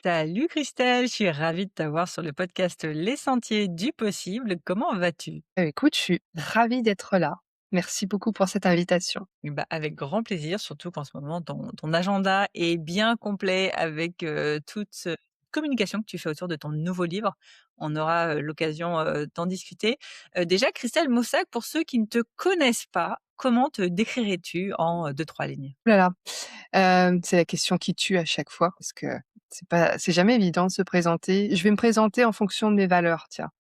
Salut Christelle, je suis ravie de t'avoir sur le podcast Les Sentiers du Possible. Comment vas-tu? Écoute, je suis ravie d'être là. Merci beaucoup pour cette invitation. Bah, avec grand plaisir, surtout qu'en ce moment, ton agenda est bien complet avec toute communication que tu fais autour de ton nouveau livre. On aura l'occasion d'en discuter. Déjà, Christelle Mossac, pour ceux qui ne te connaissent pas, comment te décrirais-tu en deux, trois lignes? Ouh là là, c'est la question qui tue à chaque fois parce que c'est jamais évident de se présenter. Je vais me présenter en fonction de mes valeurs, tiens.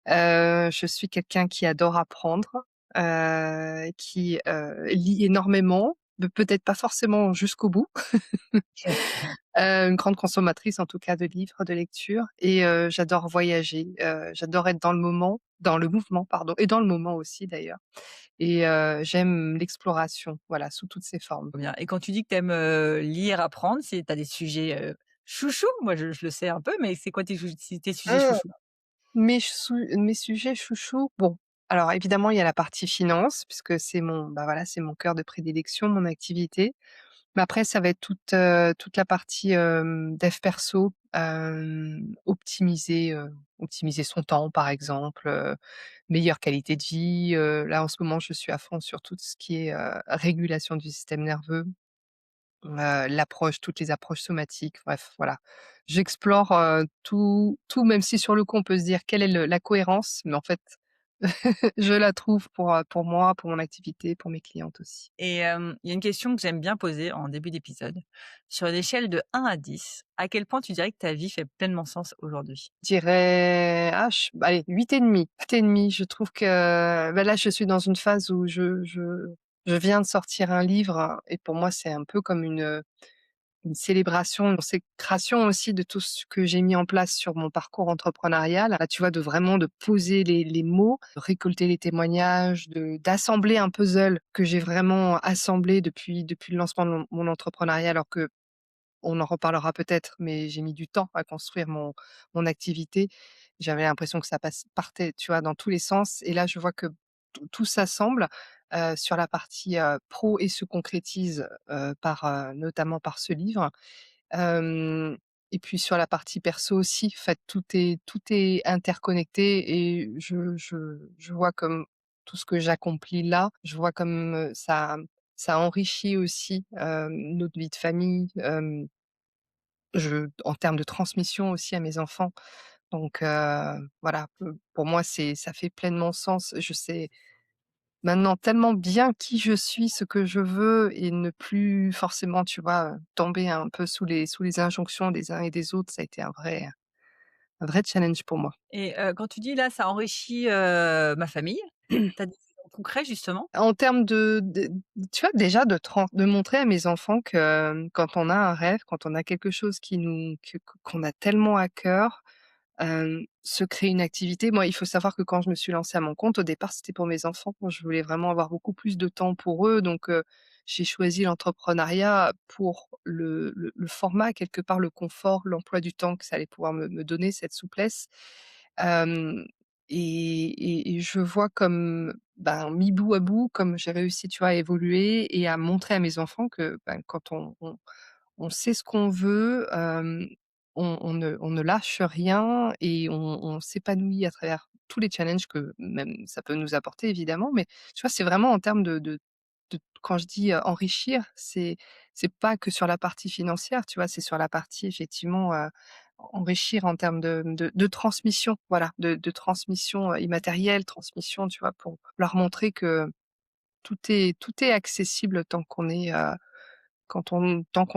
Je suis quelqu'un qui adore apprendre, qui, lit énormément, peut-être pas forcément jusqu'au bout. Une grande consommatrice en tout cas de livres, de lecture et j'adore voyager, j'adore être dans le mouvement pardon et dans le moment aussi d'ailleurs et j'aime l'exploration, voilà, sous toutes ses formes. Trop bien. Et quand tu dis que tu aimes lire, apprendre, tu as des sujets chouchous? Moi, je le sais un peu, mais c'est quoi tes sujets Mmh. chouchous? Mes sujets chouchous, bon, alors évidemment il y a la partie finance puisque c'est voilà, c'est mon cœur de prédilection, mon activité. Mais après ça va être toute la partie, dev perso, optimiser son temps par exemple, meilleure qualité de vie, là en ce moment je suis à fond sur tout ce qui est, régulation du système nerveux, toutes les approches somatiques, bref voilà. J'explore, tout même si sur le coup on peut se dire: «Quelle est le la cohérence?» mais en fait je la trouve pour moi, pour mon activité, pour mes clientes aussi. Et il y a une question que j'aime bien poser en début d'épisode. Sur une échelle de 1 à 10, à quel point tu dirais que ta vie fait pleinement sens aujourd'hui? Je dirais, ah ch allez 8,5, 8,5. Je trouve que, bah, là, je suis dans une phase où je viens de sortir un livre et pour moi, c'est un peu comme une célébration, une consécration aussi de tout ce que j'ai mis en place sur mon parcours entrepreneurial. Là, tu vois, de poser les mots, de récolter les témoignages, d'assembler un puzzle que j'ai vraiment assemblé depuis le lancement de mon entrepreneuriat alors que on en reparlera peut-être, mais j'ai mis du temps à construire mon activité. J'avais l'impression que ça partait, tu vois, dans tous les sens et là, je vois que tout s'assemble, sur la partie, pro et se concrétise, notamment par ce livre. Hem et puis sur la partie perso aussi, en fait, tout est interconnecté et je vois comme tout ce que j'accomplis là, je vois comme, ça enrichit aussi, notre vie de famille, en termes de transmission aussi à mes enfants. Donc voilà, pour moi, ça fait pleinement sens. Je sais maintenant tellement bien qui je suis, ce que je veux et ne plus forcément, tu vois, tomber un peu sous les injonctions des uns et des autres. Ça a été un vrai challenge pour moi. Et quand tu dis là, ça enrichit ma famille, tu as des exemples concrets justement? En termes de tu vois, déjà de montrer à mes enfants que, quand on a un rêve, quand on a quelque chose qui nous que qu'on a tellement à cœur, se créer une activité. Moi, il faut savoir que quand je me suis lancée à mon compte, au départ, c'était pour mes enfants. Moi, je voulais vraiment avoir beaucoup plus de temps pour eux, donc j'ai choisi l'entrepreneuriat pour le format, quelque part, le confort, l'emploi du temps que ça allait pouvoir me donner, cette souplesse. Hem et je vois comme, ben, mis bout à bout, comme j'ai réussi, tu vois, à évoluer et à montrer à mes enfants que, ben, quand on sait ce qu'on veut, on ne lâche rien et on s'épanouit à travers tous les challenges que même ça peut nous apporter évidemment. Mais tu vois, c'est vraiment en termes de quand je dis, enrichir, c'est pas que sur la partie financière, tu vois? C'est sur la partie effectivement, enrichir en termes de transmission, voilà, de transmission, immatérielle, transmission, tu vois? Pour leur montrer que tout est accessible tant qu'on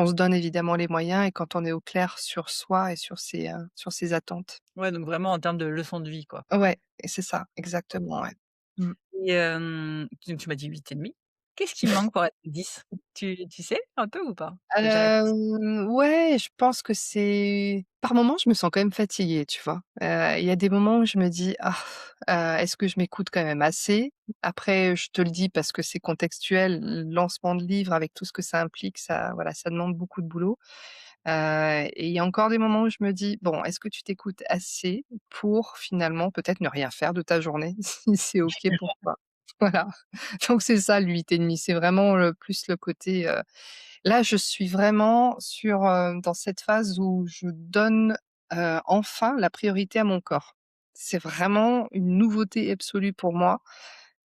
se donne évidemment les moyens et quand on est au clair sur soi et sur ses attentes. Ouais, donc vraiment en termes de leçon de vie, quoi. Ouais et c'est ça, exactement, ouais. Mmh. Et tu m'as dit 8,5. Qu'est-ce qui manque pour être 10? Tu sais un peu ou pas? Tu déjà réfléchi? Ouais, je pense que c'est par moments, je me sens quand même fatiguée, tu vois? Il y a des moments où je me dis: «Ah, est-ce que je m'écoute quand même assez?» Après, je te le dis parce que c'est contextuel, le lancement de livre avec tout ce que ça implique, ça voilà, ça demande beaucoup de boulot. Et il y a encore des moments où je me dis: «Bon, est-ce que tu t'écoutes assez pour finalement peut-être ne rien faire de ta journée si c'est OK pour toi?» Voilà, donc c'est ça le 8,5, c'est vraiment le plus le côté, Là, je suis vraiment dans cette phase où je donne, enfin la priorité à mon corps. C'est vraiment une nouveauté absolue pour moi.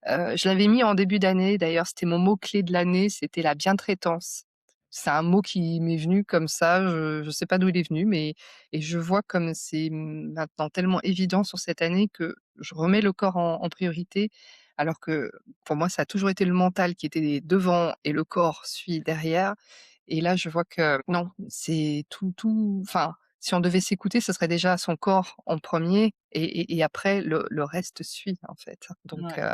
Je l'avais mis en début d'année d'ailleurs, c'était mon mot clé de l'année, c'était la bientraitance. C'est un mot qui m'est venu comme ça, je sais pas d'où il est venu, mais et je vois comme c'est, maintenant tellement évident sur cette année que je remets le corps en priorité, alors que pour moi, ça a toujours été le mental qui était devant et le corps suit derrière. Et là, je vois que non, c'est tout enfin, si on devait s'écouter, ce serait déjà son corps en premier et après le reste suit, en fait. Ouais.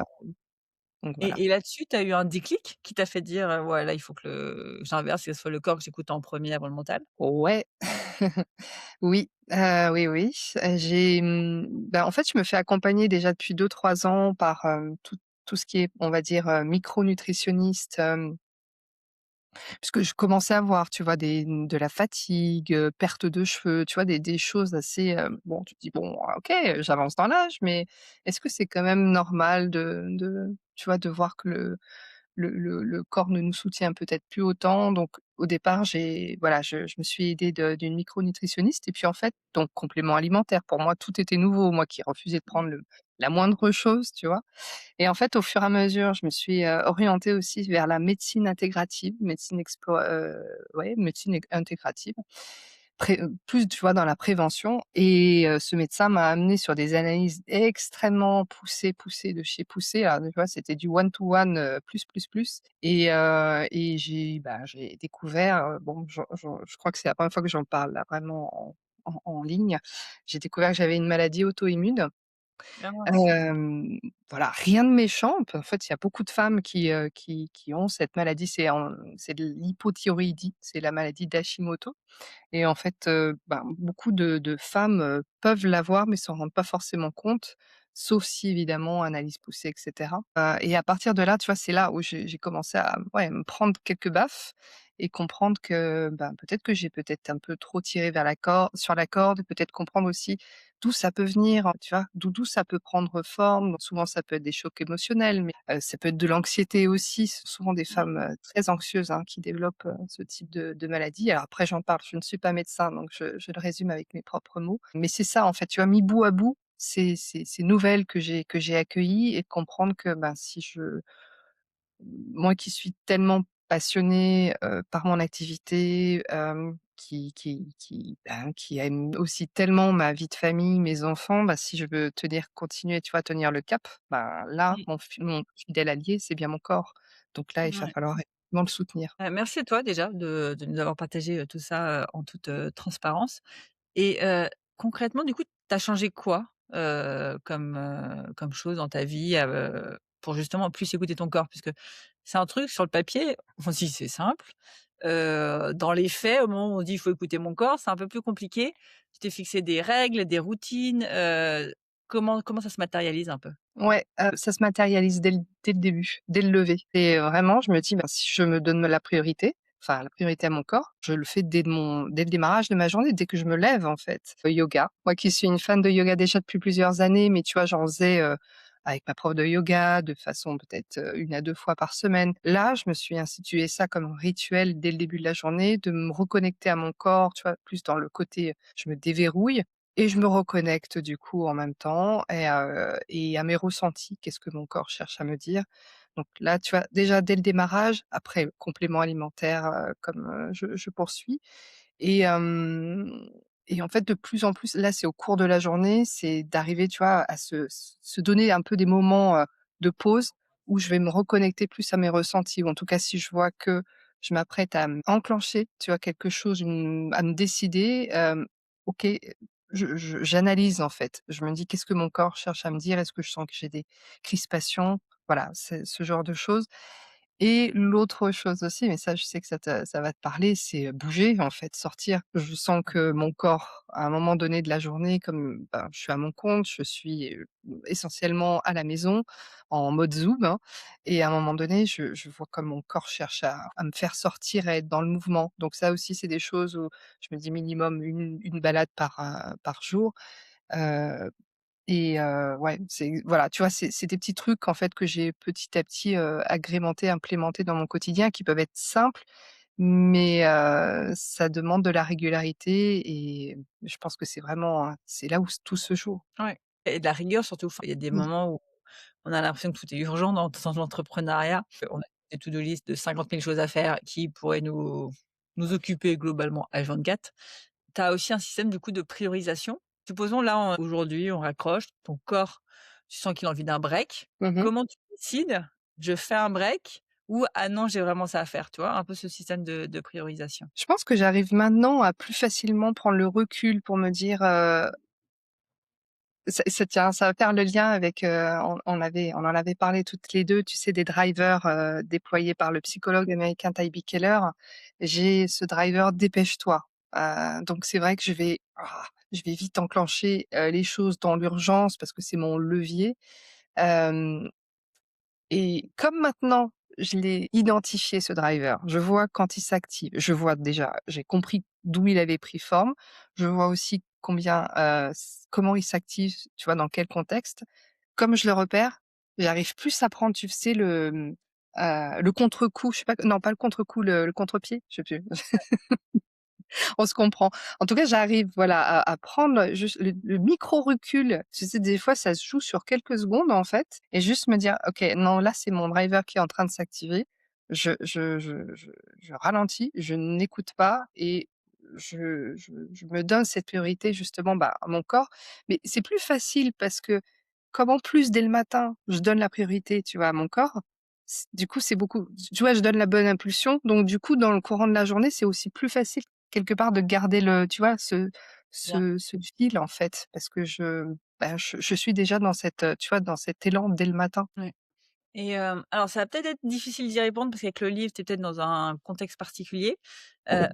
Donc voilà. Et là-dessus, tu as eu un déclic qui t'a fait dire: «Ouais, là, il faut que j'inverse, que ce soit le corps que j'écoute en premier avant le mental»? Ouais, oui, oui, oui, en fait, je me fais accompagner déjà depuis 2 3 ans par, tout ce qui est, on va dire, micronutritionniste, puisque je commençais à voir, tu vois, de la fatigue, perte de cheveux, tu vois, des choses assez, bon, tu te dis: «Bon, OK, j'avance dans l'âge, mais est-ce que c'est quand même normal tu vois, de voir que le corps ne nous soutient peut-être plus autant?» Donc au départ, je me suis aidée d'une micronutritionniste et puis en fait donc complément alimentaire. Pour moi, tout était nouveau, moi qui refusais de prendre la moindre chose, tu vois? Et en fait, au fur et à mesure, je me suis, orientée aussi vers la médecine intégrative, médecine intégrative, plus, tu vois, dans la prévention et ce médecin m'a amenée sur des analyses extrêmement poussées de chez poussées. Alors, tu vois, c'était du one to one, plus et j'ai découvert, bon, je crois que c'est la première fois que j'en parle là, vraiment en ligne. J'ai découvert que j'avais une maladie auto-immune. Ah mince. Hem, voilà, rien de méchant. En fait, il y a beaucoup de femmes qui ont cette maladie, c'est de l'hypothyroïdie, c'est la maladie d'Hashimoto et en fait, beaucoup de femmes, peuvent l'avoir mais s'en rendent pas forcément compte, sauf si évidemment analyse poussée et cetera. Et à partir de là, tu vois, c'est là où j'ai commencé à, ouais, me prendre quelques baffes et comprendre que, peut-être que j'ai peut-être un peu trop tiré vers la corde, peut-être comprendre aussi d'où ça peut venir, tu vois? D'où ça peut prendre forme. Donc souvent, ça peut être des chocs émotionnels, mais ça peut être de l'anxiété aussi. Ce sont souvent des Mmh. femmes, très anxieuses, hein, qui développent, ce type de maladie. Alors après, j'en parle, je ne suis pas médecin, donc je le résume avec mes propres mots. Mais c'est ça, en fait, tu vois? Mis bout à bout, ces nouvelles que j'ai accueillies et de comprendre que, si moi qui suis tellement passionnée, par mon activité, qui aime aussi tellement ma vie de famille, mes enfants, si je veux continuer, tu vois, tenir le cap, là, Mmh. mon fidèle allié, c'est bien mon corps. Donc là, il va Ouais. falloir effectivement le soutenir. Merci à toi déjà de nous avoir partagé, tout ça, en toute, transparence et concrètement, du coup, tu as changé quoi, comme chose dans ta vie, pour justement plus écouter ton corps? Puisque c'est un truc sur le papier, on se dit: «C'est simple», dans les faits, au moment où on dit: «Il faut écouter mon corps», c'est un peu plus compliqué. Tu t'es fixé des règles, des routines, comment ça se matérialise un peu? Ouais, ça se matérialise dès le début, dès le lever et vraiment je me dis: si je me donne la priorité, enfin la priorité à mon corps, je le fais dès le démarrage de ma journée, dès que je me lève en fait. Le yoga, moi qui suis une fan de yoga déjà depuis plusieurs années, mais tu vois, j'en faisais, avec ma prof de yoga de façon peut-être, 1 à 2 fois par semaine. Là, je me suis institué ça comme un rituel dès le début de la journée, de me reconnecter à mon corps, tu vois? Plus dans le côté, je me déverrouille et je me reconnecte du coup en même temps et à mes ressentis. Qu'est-ce que mon corps cherche à me dire? Donc là, tu vois, déjà dès le démarrage, après complément alimentaire, comme, je poursuis et hem et en fait, de plus en plus, là, c'est au cours de la journée, c'est d'arriver, tu vois, à se donner un peu des moments, de pause où je vais me reconnecter plus à mes ressentis ou en tout cas, si je vois que je m'apprête à enclencher, tu vois, quelque chose, à me décider, OK, j'analyse, en fait. Je me dis: «Qu'est-ce que mon corps cherche à me dire? Est-ce que je sens que j'ai des crispations?» Voilà, c'est ce genre de choses et l'autre chose aussi, mais ça, je sais que ça va te parler, c'est, bouger, en fait, sortir. Je sens que mon corps, à un moment donné de la journée, comme, je suis à mon compte, je suis, essentiellement à la maison, en mode Zoom, hein et à un moment donné, je vois comme mon corps cherche à me faire sortir, à être dans le mouvement. Donc ça aussi, c'est des choses où je me dis minimum une balade par jour, heu ouais, c'est voilà, tu vois, c'est des petits trucs, en fait, que j'ai petit à petit, agrémentés, implémentés dans mon quotidien qui peuvent être simples, mais ça demande de la régularité et je pense que c'est vraiment, c'est là où tout se joue. Ouais et de la rigueur surtout. Enfin, il y a des Mmh. moments où on a l'impression que tout est urgent dans l'entrepreneuriat. On a des to-do list de 50 000 choses à faire qui pourraient nous occuper globalement H24. Tu as aussi un système du coup de priorisation. Supposons là, aujourd'hui, on raccroche, ton corps, tu sens qu'il a envie d'un break. Mmh. Comment tu décides: «Je fais un break» ou «Ah non, j'ai vraiment ça à faire», tu vois? Un peu ce système de priorisation. Je pense que j'arrive maintenant à plus facilement prendre le recul pour me dire, ça va faire le lien avec, on en avait parlé toutes les 2, tu sais, des drivers, déployés par le psychologue américain Tyby Keller. J'ai ce driver «Dépêche-toi», donc c'est vrai que je vais vite enclencher, les choses dans l'urgence parce que c'est mon levier, hem et comme maintenant, je l'ai identifié ce driver, je vois quand il s'active, je vois déjà, j'ai compris d'où il avait pris forme, je vois aussi combien, comment il s'active, tu vois, dans quel contexte. Comme je le repère, j'arrive plus à prendre, tu sais, le contre-coup, je sais pas, non, pas le contre-coup, le contre-pied, je sais plus. On se comprend. En tout cas, j'arrive, voilà, à prendre juste le micro recul. Tu sais, des fois, ça se joue sur quelques secondes, en fait, et juste me dire: «OK, non, là, c'est mon driver qui est en train de s'activer. Je ralentis, je n'écoute pas et je me donne cette priorité justement, bah, à mon corps». Mais c'est plus facile parce que comme en plus, dès le matin, je donne la priorité, tu vois, à mon corps, du coup, c'est beaucoup, tu vois, je donne la bonne impulsion, donc du coup, dans le courant de la journée, c'est aussi plus facile quelque part de garder le, tu vois, Bien. ce fil en fait, parce que je suis déjà dans cette, tu vois, dans cet élan dès le matin. Ouais. Et alors ça va peut-être être difficile d'y répondre parce qu'avec le livre, tu es peut-être dans un contexte particulier. Heu,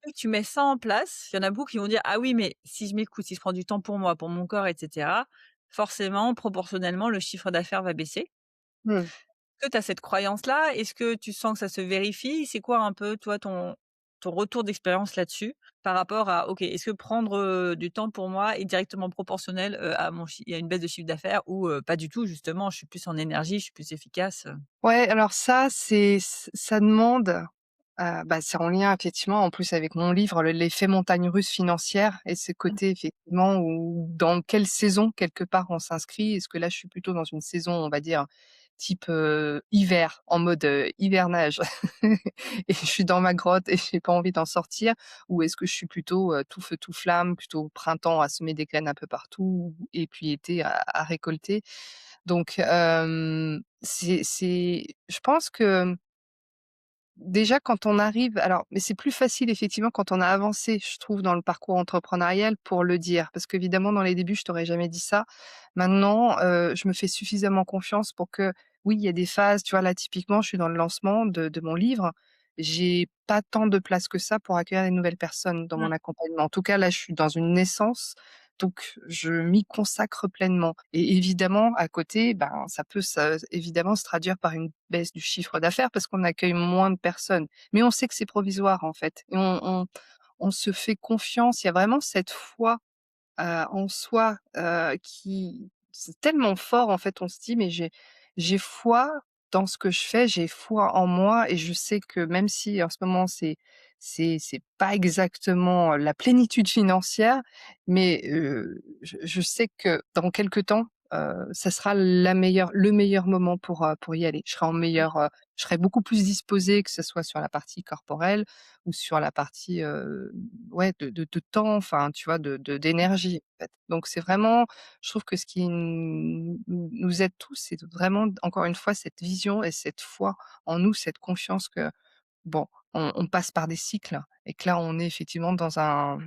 Vu que tu mets ça en place, il y en a beaucoup qui vont dire: «Ah oui, mais si je m'écoute, si je prends du temps pour moi, pour mon corps et cetera, forcément, proportionnellement, le chiffre d'affaires va baisser». Mmh. Est-ce que tu as cette croyance-là? Est-ce que tu sens que ça se vérifie? C'est quoi un peu, toi, ton retour d'expérience là-dessus? Par rapport à OK, est-ce que prendre, du temps pour moi est directement proportionnel, à mon chi à une baisse de chiffre d'affaires ou pas du tout justement, je suis plus en énergie, je suis plus efficace? Ouais, alors ça, ça demande, bah, c'est en lien effectivement en plus avec mon livre, l'effet montagne russe financière et ce Mmh. côté effectivement où dans quelle saison quelque part on s'inscrit. Est-ce que là je suis plutôt dans une saison, on va dire, type, hiver, en mode, hivernage et je suis dans ma grotte et j'ai pas envie d'en sortir? Ou est-ce que je suis plutôt, tout feu tout flamme, plutôt printemps à semer des graines un peu partout et puis été à récolter? Donc je pense que déjà quand on arrive, alors mais c'est plus facile effectivement quand on a avancé, je trouve, dans le parcours entrepreneurial pour le dire. Parce qu'évidemment dans les débuts, je t'aurais jamais dit ça. Maintenant, je me fais suffisamment confiance pour que oui, il y a des phases, tu vois? Là, typiquement, je suis dans le lancement de mon livre. J'ai pas tant de place que ça pour accueillir les nouvelles personnes dans Mmh. mon accompagnement. En tout cas, là, je suis dans une naissance, donc je m'y consacre pleinement et évidemment, à côté, ben, ça peut évidemment se traduire par une baisse du chiffre d'affaires parce qu'on accueille moins de personnes. Mais on sait que c'est provisoire, en fait et on se fait confiance. Il y a vraiment cette foi, en soi, qui c'est tellement fort, en fait, on se dit: «Mais j'ai foi dans ce que je fais, j'ai foi en moi et je sais que même si en ce moment c'est pas exactement la plénitude financière, mais je sais que dans quelque temps, ça sera le meilleur moment pour y aller. Je serai en meilleure, je serai beaucoup plus disposée, que ce soit sur la partie corporelle ou sur la partie, ouais, de temps, enfin, tu vois, d'énergie, en fait. Donc c'est vraiment, je trouve que ce qui nous aide tous, c'est vraiment, encore une fois, cette vision et cette foi en nous, cette confiance que, bon, on passe par des cycles et que là, on est effectivement dans un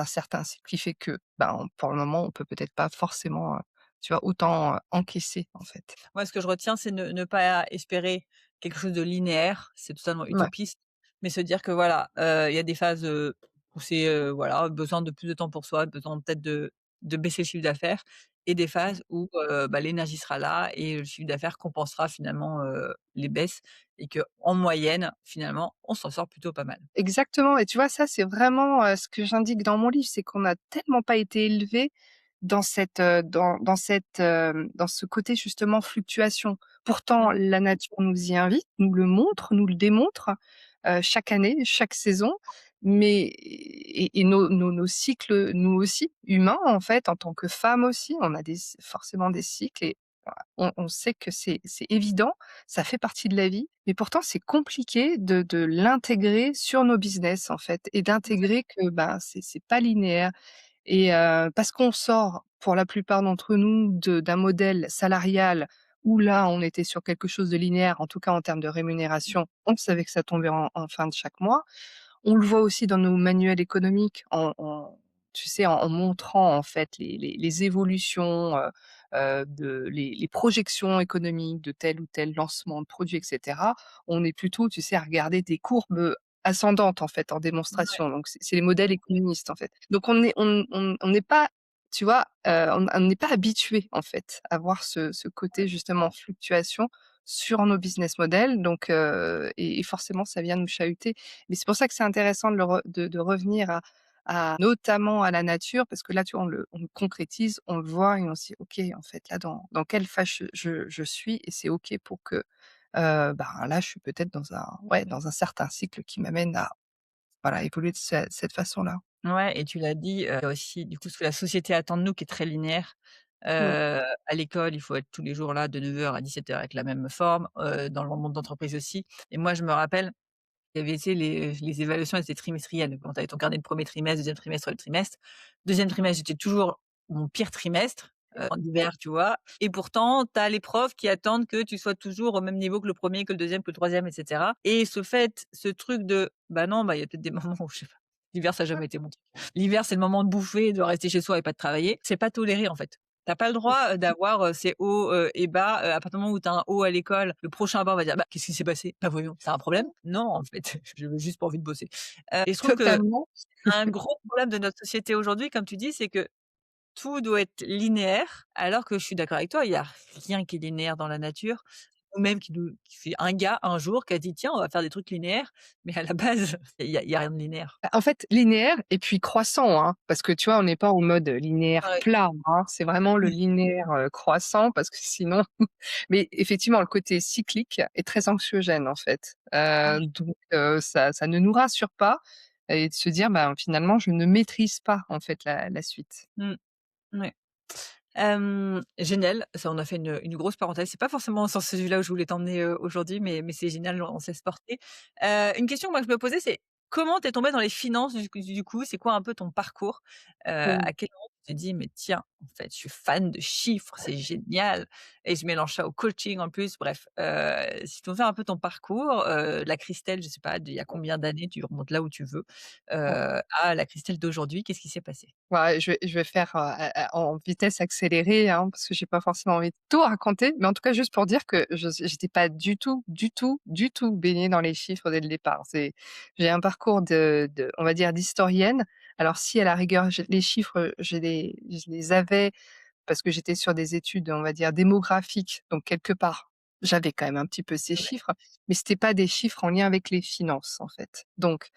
certain cycle qui fait que, ben, pour le moment, on peut peut-être pas forcément, tu vois, autant, encaisser, en fait. Moi, ce que je retiens, c'est ne pas espérer quelque chose de linéaire, c'est totalement Ouais, utopiste, mais se dire que voilà, il y a des phases, où c'est, voilà, besoin de plus de temps pour soi, besoin peut-être de baisser le chiffre d'affaires et des phases où, bah, l'énergie sera là et le chiffre d'affaires compensera finalement, les baisses et qu'en moyenne, finalement, on s'en sort plutôt pas mal. exactement et tu vois, ça, c'est vraiment, ce que j'indique dans mon livre, c'est qu'on n'a tellement pas été élevés. dans ce côté justement fluctuation. Pourtant, Mmh. la nature nous y invite, nous le montre, nous le démontre, chaque année, chaque saison, mais et nos cycles, nous aussi, humains, en fait, en tant que femmes aussi, on a forcément des cycles et on sait que c'est évident, ça fait partie de la vie, mais pourtant c'est compliqué de l'intégrer sur nos business, en fait et d'intégrer que, ben, c'est pas linéaire et parce qu'on sort, pour la plupart d'entre nous, d'un modèle salarial où là, on était sur quelque chose de linéaire, en tout cas en termes de rémunération. On savait que ça tombait en fin de chaque mois. On le voit aussi dans nos manuels économiques en tu sais, en montrant en fait les évolutions, de les projections économiques de tel ou tel lancement de produit et cetera. On est plutôt, tu sais, à regarder des courbes, ascendantes en fait en Ouais. démonstration. Donc c'est les modèles économistes en fait. Donc on n'est pas, tu vois, on n'est pas habitué en fait à voir ce côté justement fluctuation sur nos business models donc et forcément ça vient nous chahuter. Mais c'est pour ça que c'est intéressant de revenir à notamment à la nature parce que là, tu vois, on le concrétise, on le voit et on se dit: «OK, en fait, là, dans quelle phase je suis et c'est OK pour que, ben, là, je suis peut-être dans un certain cycle qui m'amène à, voilà, évoluer de cette façon-là». Ouais et tu l'as dit, il y a aussi du coup ce que la société attend de nous qui est très linéaire. Mmh. À l'école, il faut être tous les jours là de 9 heures à 17 heures avec la même forme, dans le monde d'entreprise aussi et moi je me rappelle, il y avait, tu sais, les évaluations, elles étaient trimestrielles. Quand tu avais ton carnet de premier trimestre, deuxième trimestre, le trimestre. Deuxième trimestre, j'étais toujours mon pire trimestre, en hiver, tu vois? Et pourtant, tu as les profs qui attendent que tu sois toujours au même niveau que le premier, que le deuxième, que le troisième, et cetera et ce truc de, bah, non, bah, il y a peut-être des moments où je sais pas, l'hiver ça a jamais été mon truc. L'hiver, c'est le moment de bouffer, de rester chez soi et pas de travailler. C'est pas toléré, en fait. Tu as pas le droit, d'avoir, ces hauts, et bas, à partir du moment où tu as un haut à l'école, le prochain bas, on va dire: «Bah, qu'est-ce qui s'est passé? Bah, voyons, tu as un problème?» «Non, en fait, je veux juste pas envie de bosser». Et je trouve que Totalement. un gros problème de notre société aujourd'hui, comme tu dis, c'est que tout doit être linéaire, alors que je suis d'accord avec toi, il y a rien qui est linéaire dans la nature, ou même qui fait un gars, un jour, qui a dit: «Tiens, on va faire des trucs linéaires», mais à la base, il y a rien de linéaire. Bah, en fait, linéaire et puis croissant, hein, parce que tu vois, on n'est pas en mode linéaire Ouais. plat, hein. C'est vraiment le Mmh. linéaire, croissant parce que sinon mais effectivement, le côté cyclique est très anxiogène, en fait. Donc ça ne nous rassure pas et de se dire: «Ben, finalement, je ne maîtrise pas, en fait, la suite». Mmh. Ouais. Génial, ça on a fait une grosse parenthèse. C'est pas forcément sur celui-là où je voulais t'emmener, aujourd'hui, mais c'est génial, on sait se porter. Une question moi que je me posais, c'est comment tu es tombée dans les finances du coup? C'est quoi un peu ton parcours? Mmh. À quel moment tu t'es dit: «Mais tiens, en fait, je suis fan de chiffres, c'est génial» et je mélange ça au coaching en plus, bref. Si tu veux faire un peu ton parcours, la Christelle, je sais pas, d'il y a combien d'années, tu remontes là où tu veux, à la Christelle d'aujourd'hui, qu'est-ce qui s'est passé? Ouais, je vais faire, en vitesse accélérée, hein, parce que j'ai pas forcément envie de tout raconter, mais en tout cas, juste pour dire que j'étais pas du tout, du tout, du tout baignée dans les chiffres dès le départ. J'ai un parcours on va dire d'historienne. Alors si à la rigueur, les chiffres, je les avais parce que j'étais sur des études, on va dire démographiques, donc quelque part, j'avais quand même un petit peu ces Ouais. chiffres, mais c'était pas des chiffres en lien avec les finances, en fait. Donc,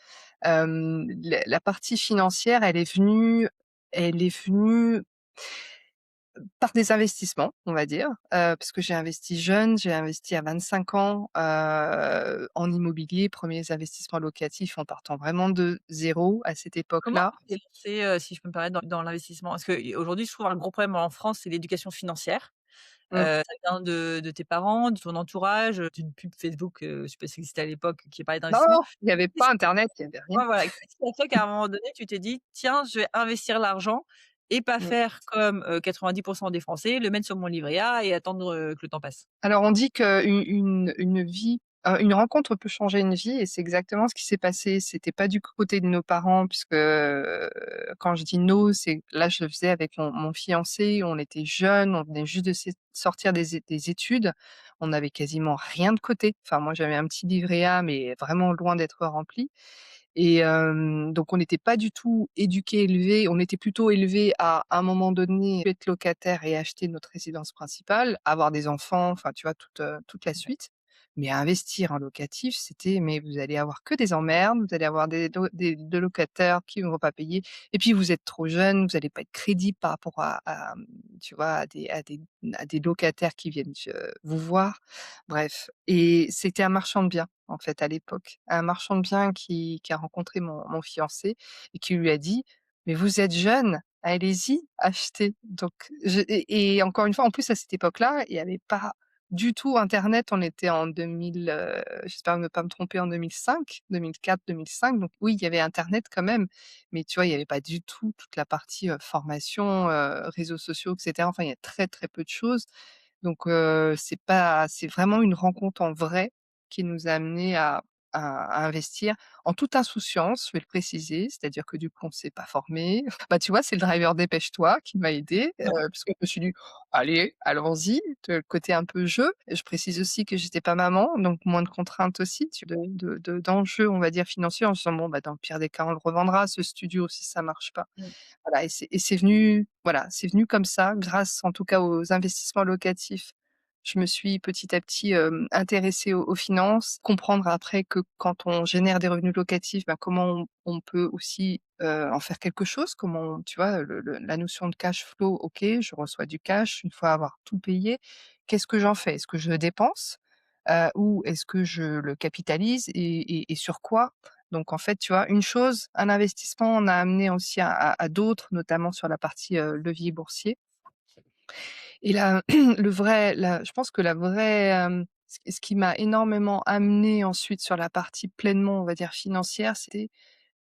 la partie financière, elle est venue par des investissements, on va dire, parce que j'ai investi jeune, j'ai investi à 25 ans, en immobilier, premiers investissements locatifs en partant vraiment de zéro à cette Comment époque-là. tu t'es lancée, si je peux me permettre, dans l'investissement? Parce qu'aujourd'hui, je trouve un gros problème en France, c'est l'éducation financière. Mmh. Ça vient de tes parents, de ton entourage, d'une pub Facebook, je sais pas si ça existait à l'époque, qui parlait Non, d'investissement. non, il y avait Qu'est-ce pas internet, il y avait rien. Ouais, voilà, qu'est-ce qui a fait qu'à un moment donné, tu t'es dit: «Tiens, je vais investir l'argent et pas Mmh. faire comme, 90 des Français, le mettre sur mon livret A et attendre, que le temps passe»? Alors on dit qu'une vie, une rencontre peut changer une vie et c'est exactement ce qui s'est passé. C'était pas du côté de nos parents puisque, quand je dis «nos», c'est là je le faisais avec mon fiancé, on était jeunes, on venait juste de sortir des études. On avait quasiment rien de côté. Enfin moi j'avais un petit livret A mais vraiment loin d'être rempli et donc on n'était pas du tout éduqués, élevés, on était plutôt élevés à un moment donné, être locataire et acheter notre résidence principale, avoir des enfants, enfin tu vois toute la suite. Mais investir en locatif, c'était: «Mais vous allez avoir que des emmerdes, vous allez avoir des locataires qui ne vont pas payer et puis vous êtes trop jeune, vous allez pas être crédible par rapport tu vois, à des locataires qui viennent vous voir». Bref et c'était un marchand de biens, en fait, à l'époque. Un marchand de biens qui a rencontré mon fiancé et qui lui a dit: «Mais vous êtes jeune, allez-y, achetez». Donc et encore une fois, en plus, à cette époque-là, il y avait pas du tout internet. On était en 2000, j'espère ne pas me tromper, en 2005, 2004-2005, donc oui, il y avait internet quand même, mais tu vois, il y avait pas du tout toute la partie, formation, réseaux sociaux et cetera. Enfin, il y a très, très peu de choses. Donc c'est vraiment une rencontre en vrai qui nous a amenés à investir en toute insouciance, je vais le préciser. C'est-à-dire que du coup, on s'est pas formé. Bah, tu vois, c'est le driver dépêche-toi qui m'a aidée, Ouais. parce que je me suis dit: «Allez, allons-y», le côté un peu jeu. Et je précise aussi que j'étais pas maman, donc moins de contraintes aussi, d'enjeux, on va dire, financiers, en se disant: «Bon, bah, dans le pire des cas, on le revendra ce studio si ça marche pas». Mmh. Voilà et c'est venu voilà, c'est venu comme ça, grâce en tout cas aux investissements locatifs. Je me suis petit à petit, intéressée aux finances, comprendre après que quand on génère des revenus locatifs, bah, comment on peut aussi, en faire quelque chose. Comment tu vois, la notion de cash flow, OK, je reçois du cash une fois avoir tout payé. Qu'est-ce que j'en fais? Est-ce que je le dépense? Ou est-ce que je le capitalise et sur quoi? Donc en fait, tu vois, une chose, un investissement en a amené aussi à d'autres, notamment sur la partie, levier boursier et là, je pense que la vraie, ce qui m'a énormément amené ensuite sur la partie pleinement, on va dire, financière, c'était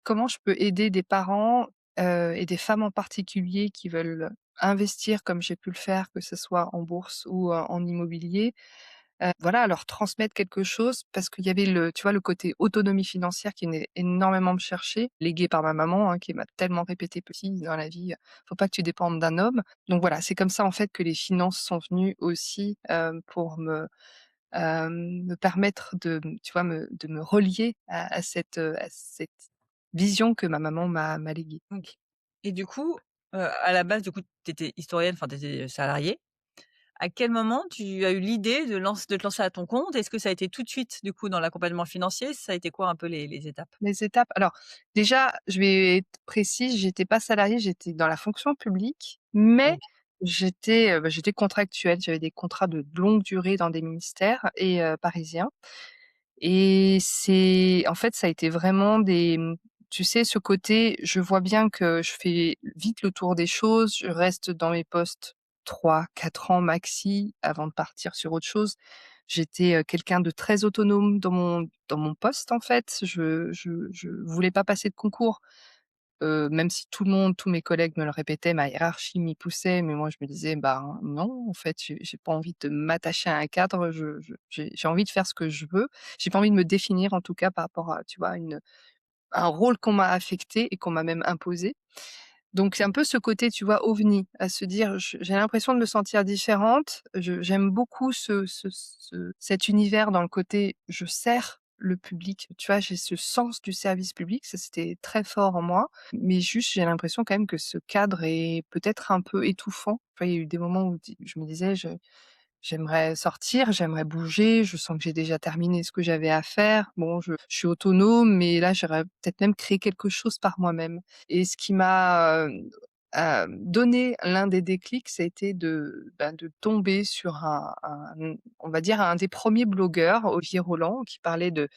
comment je peux aider des parents, et des femmes en particulier qui veulent investir comme j'ai pu le faire, que ce soit en bourse ou, en immobilier. Voilà, leur transmettre quelque chose parce qu'il y avait tu vois, le côté autonomie financière qui venait énormément me chercher, légué par ma maman, hein, qui m'a tellement répété: «Petit, dans la vie, faut pas que tu dépendes d'un homme». Donc voilà, c'est comme ça, en fait, que les finances sont venues aussi, pour me permettre tu vois, de me relier à cette vision que ma maman m'a léguée. OK. Et du coup, à la base, du coup, tu étais historienne, enfin, tu étais salariée. À quel moment tu as eu l'idée de te lancer à ton compte? Est-ce que ça a été tout de suite, du coup, dans l'accompagnement financier? Ça a été quoi un peu les étapes? Les étapes alors déjà, je vais être précise, j'étais pas salariée, j'étais dans la fonction publique, mais OK. j'étais contractuelle. J'avais des contrats de longue durée dans des ministères et parisiens et c'est en fait, ça a été vraiment tu sais, ce côté, je vois bien que je fais vite le tour des choses, je reste dans mes postes 3-4 ans maxi avant de partir sur autre chose. J'étais, quelqu'un de très autonome dans mon poste, en fait. Je voulais pas passer de concours, même si tous mes collègues me le répétaient, ma hiérarchie m'y poussait, mais moi je me disais: «Bah, non, en fait, j'ai pas envie de m'attacher à un cadre, j'ai envie de faire ce que je veux». J'ai pas envie de me définir, en tout cas, par rapport à, tu vois, un rôle qu'on m'a affecté et qu'on m'a même imposé. Donc c'est un peu ce côté, tu vois, ovni, à se dire: J'ai l'impression de me sentir différente». J'aime beaucoup cet univers dans le côté je sers le public, tu vois? J'ai ce sens du service public, ça c'était très fort en moi, mais juste j'ai l'impression quand même que ce cadre est peut-être un peu étouffant. Tu vois, il y a eu des moments où je me disais: J'aimerais sortir, j'aimerais bouger, je sens que j'ai déjà terminé ce que j'avais à faire. Bon, je suis autonome, mais là, j'aurais peut-être même créé quelque chose par moi-même et ce qui m'a, donné l'un des déclics, ça a été de tomber sur on va dire, un des premiers blogueurs, Olivier Roland, qui parlait de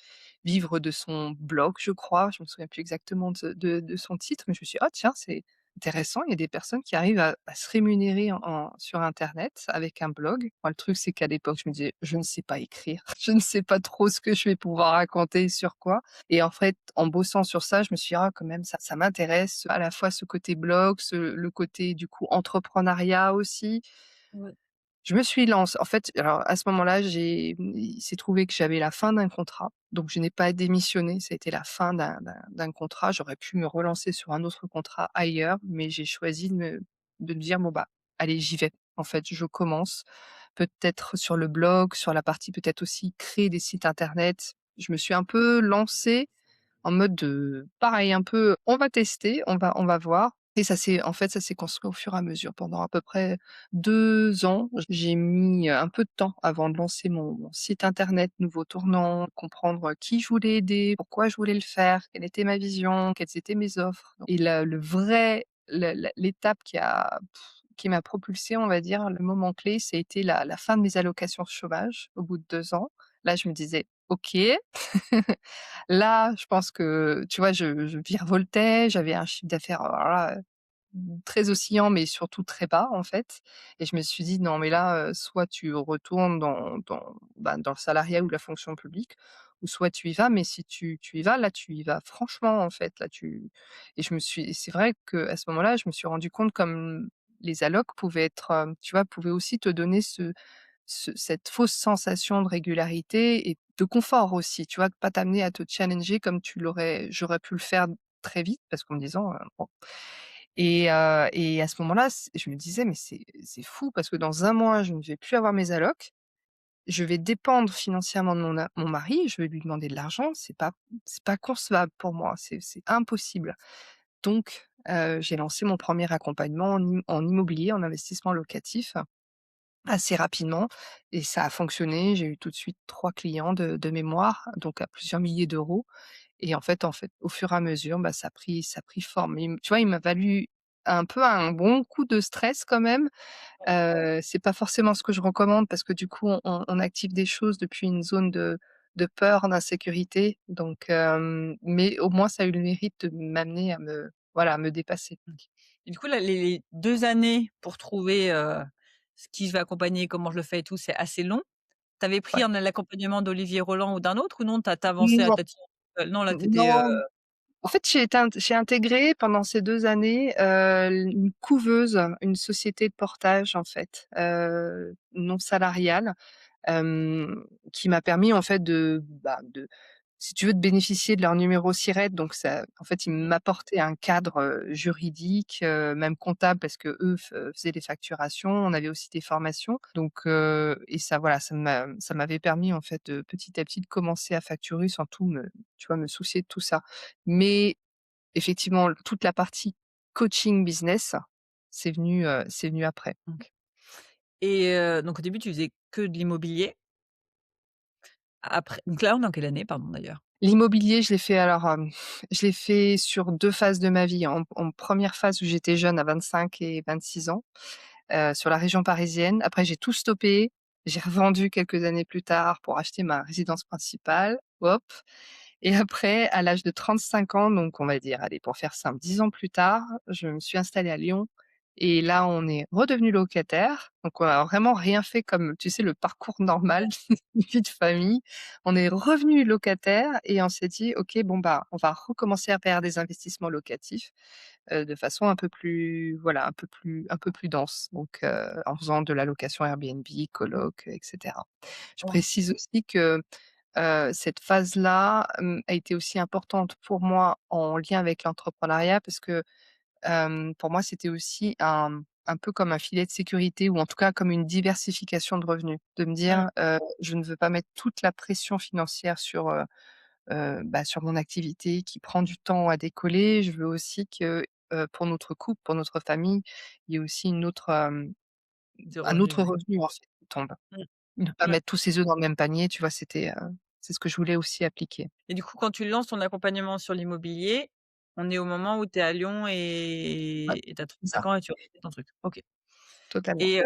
vivre de son blog, je crois. Je me souviens plus exactement de son titre, mais je me suis dit: «Ah tiens, c'est intéressant, il y a des personnes qui arrivent à se rémunérer sur internet avec un blog». Moi, le truc, c'est qu'à l'époque, je me disais: «Je ne sais pas écrire, je ne sais pas trop ce que je vais pouvoir raconter, sur quoi» et en fait, en bossant sur ça, je me suis dit: «Ah quand même, ça m'intéresse». À la fois ce côté blog, le côté du coup entrepreneuriat aussi. Ouais. Je me suis lancée en fait, alors à ce moment-là, il s'est trouvé que j'avais la fin d'un contrat, donc je n'ai pas démissionné, ça a été la fin d'un contrat. J'aurais pu me relancer sur un autre contrat ailleurs, mais j'ai choisi de me dire: «Bon bah, allez, j'y vais». En fait, je commence, peut-être sur le blog, sur la partie peut-être aussi créer des sites internet. Je me suis un peu lancée en mode, pareil un peu: «On va tester, on va voir». Et ça s'est en fait, ça s'est construit au fur et à mesure. Pendant à peu près 2 ans, j'ai mis, un peu de temps avant de lancer mon site internet nouveau tournant, comprendre qui je voulais aider, pourquoi je voulais le faire, quelle était ma vision, quelles étaient mes offres. Et le vrai l'étape qui m'a propulsée, on va dire, le moment clé, ça a été la fin de mes allocations chômage au bout de 2 ans. Là, je me disais: «OK, là, je pense que» tu vois, je virevoltais, j'avais un chiffre d'affaires, alors là, très oscillant, mais surtout très bas, en fait. Et je me suis dit: «Non, mais là, soit tu retournes dans le salariat ou la fonction publique, ou soit tu y vas, mais si tu y vas, là, tu y vas franchement, en fait, là, tu» et c'est vrai qu'à ce moment-là, je me suis rendu compte comme les allocs pouvaient être, tu vois, pouvaient aussi te donner cette fausse sensation de régularité et de confort aussi, tu vois? De pas t'amener à te challenger comme j'aurais pu le faire très vite parce qu'en me disant, bon et à ce moment-là, je me disais: «Mais c'est fou parce que dans un mois, je ne vais plus avoir mes allocs, je vais dépendre financièrement de mon mari, je vais lui demander de l'argent, c'est pas concevable pour moi, c'est impossible». Donc j'ai lancé mon premier accompagnement en immobilier, en investissement locatif, assez rapidement et ça a fonctionné. J'ai eu tout de suite 3 clients de mémoire, donc à plusieurs milliers d'euros. Et en fait, au fur et à mesure, bah, ça a pris forme. Tu vois, il m'a valu un peu un bon coup de stress quand même. C'est pas forcément ce que je recommande parce que du coup, on active des choses depuis une zone de peur, d'insécurité. Donc mais au moins ça a eu le mérite de m'amener à me dépasser. OK. Et du coup, là, les 2 années pour trouver, ce qui je vais accompagner, comment je le fais et tout, c'est assez long. Tu avais pris Ouais. l'accompagnement d'Olivier Roland ou d'un autre ou non, tu as avancé à Non, ta petite non, là, tu étais, non. En fait, j'ai intégré pendant ces 2 années, une couveuse, une société de portage en fait, non salariale. Qui m'a permis en fait de si tu veux, de bénéficier de leur numéro SIRET. Donc ça en fait, ils m'apportaient un cadre, juridique, même comptable parce qu'eux faisaient les facturations. On avait aussi des formations. Donc et ça voilà, ça m'avait permis en fait de petit à petit de commencer à facturer sans tout tu vois, me soucier de tout ça. Mais effectivement, toute la partie coaching business, c'est venu après. OK. Et donc au début, tu faisais que de l'immobilier. Après donc là, on est en quelle année, pardon, d'ailleurs? L'immobilier, je l'ai fait sur 2 phases de ma vie. En 1re phase où j'étais jeune à 25 et 26 ans, sur la région parisienne. Après j'ai tout stoppé, j'ai revendu quelques années plus tard pour acheter ma résidence principale, hop. Et après, à l'âge de 35 ans, donc on va dire, allez, pour faire simple, 10 ans plus tard, je me suis installée à Lyon et là, on est redevenu locataire. Donc on a vraiment rien fait comme, tu sais, le parcours normal d'une vie de famille. On est revenu locataire et on s'est dit: «OK, bon, bah, on va recommencer à faire des investissements locatifs, de façon un peu plus, voilà, un peu plus dense». Donc en faisant de la location Airbnb, coloc, et cetera. Je Ouais. précise aussi que cette phase-là, a été aussi importante pour moi en lien avec l'entrepreneuriat parce que, pour moi, c'était aussi un peu comme un filet de sécurité ou en tout cas comme une diversification de revenus. De me Mmh. dire, «Je ne veux pas mettre toute la pression financière sur mon activité qui prend du temps à décoller. Je veux aussi que, pour notre couple, pour notre famille, il y ait aussi Des un revenus, autre ouais. revenu en fait qui tombe». Mmh. Ne pas Ouais. mettre tous ses œufs dans le même panier, tu vois? C'est ce que je voulais aussi appliquer. Et du coup, quand tu lances ton accompagnement sur l'immobilier, on est au moment où tu es à Lyon Ouais, et tu as c'est ça, 35 ans et tu refais ton truc. OK. totalement. Et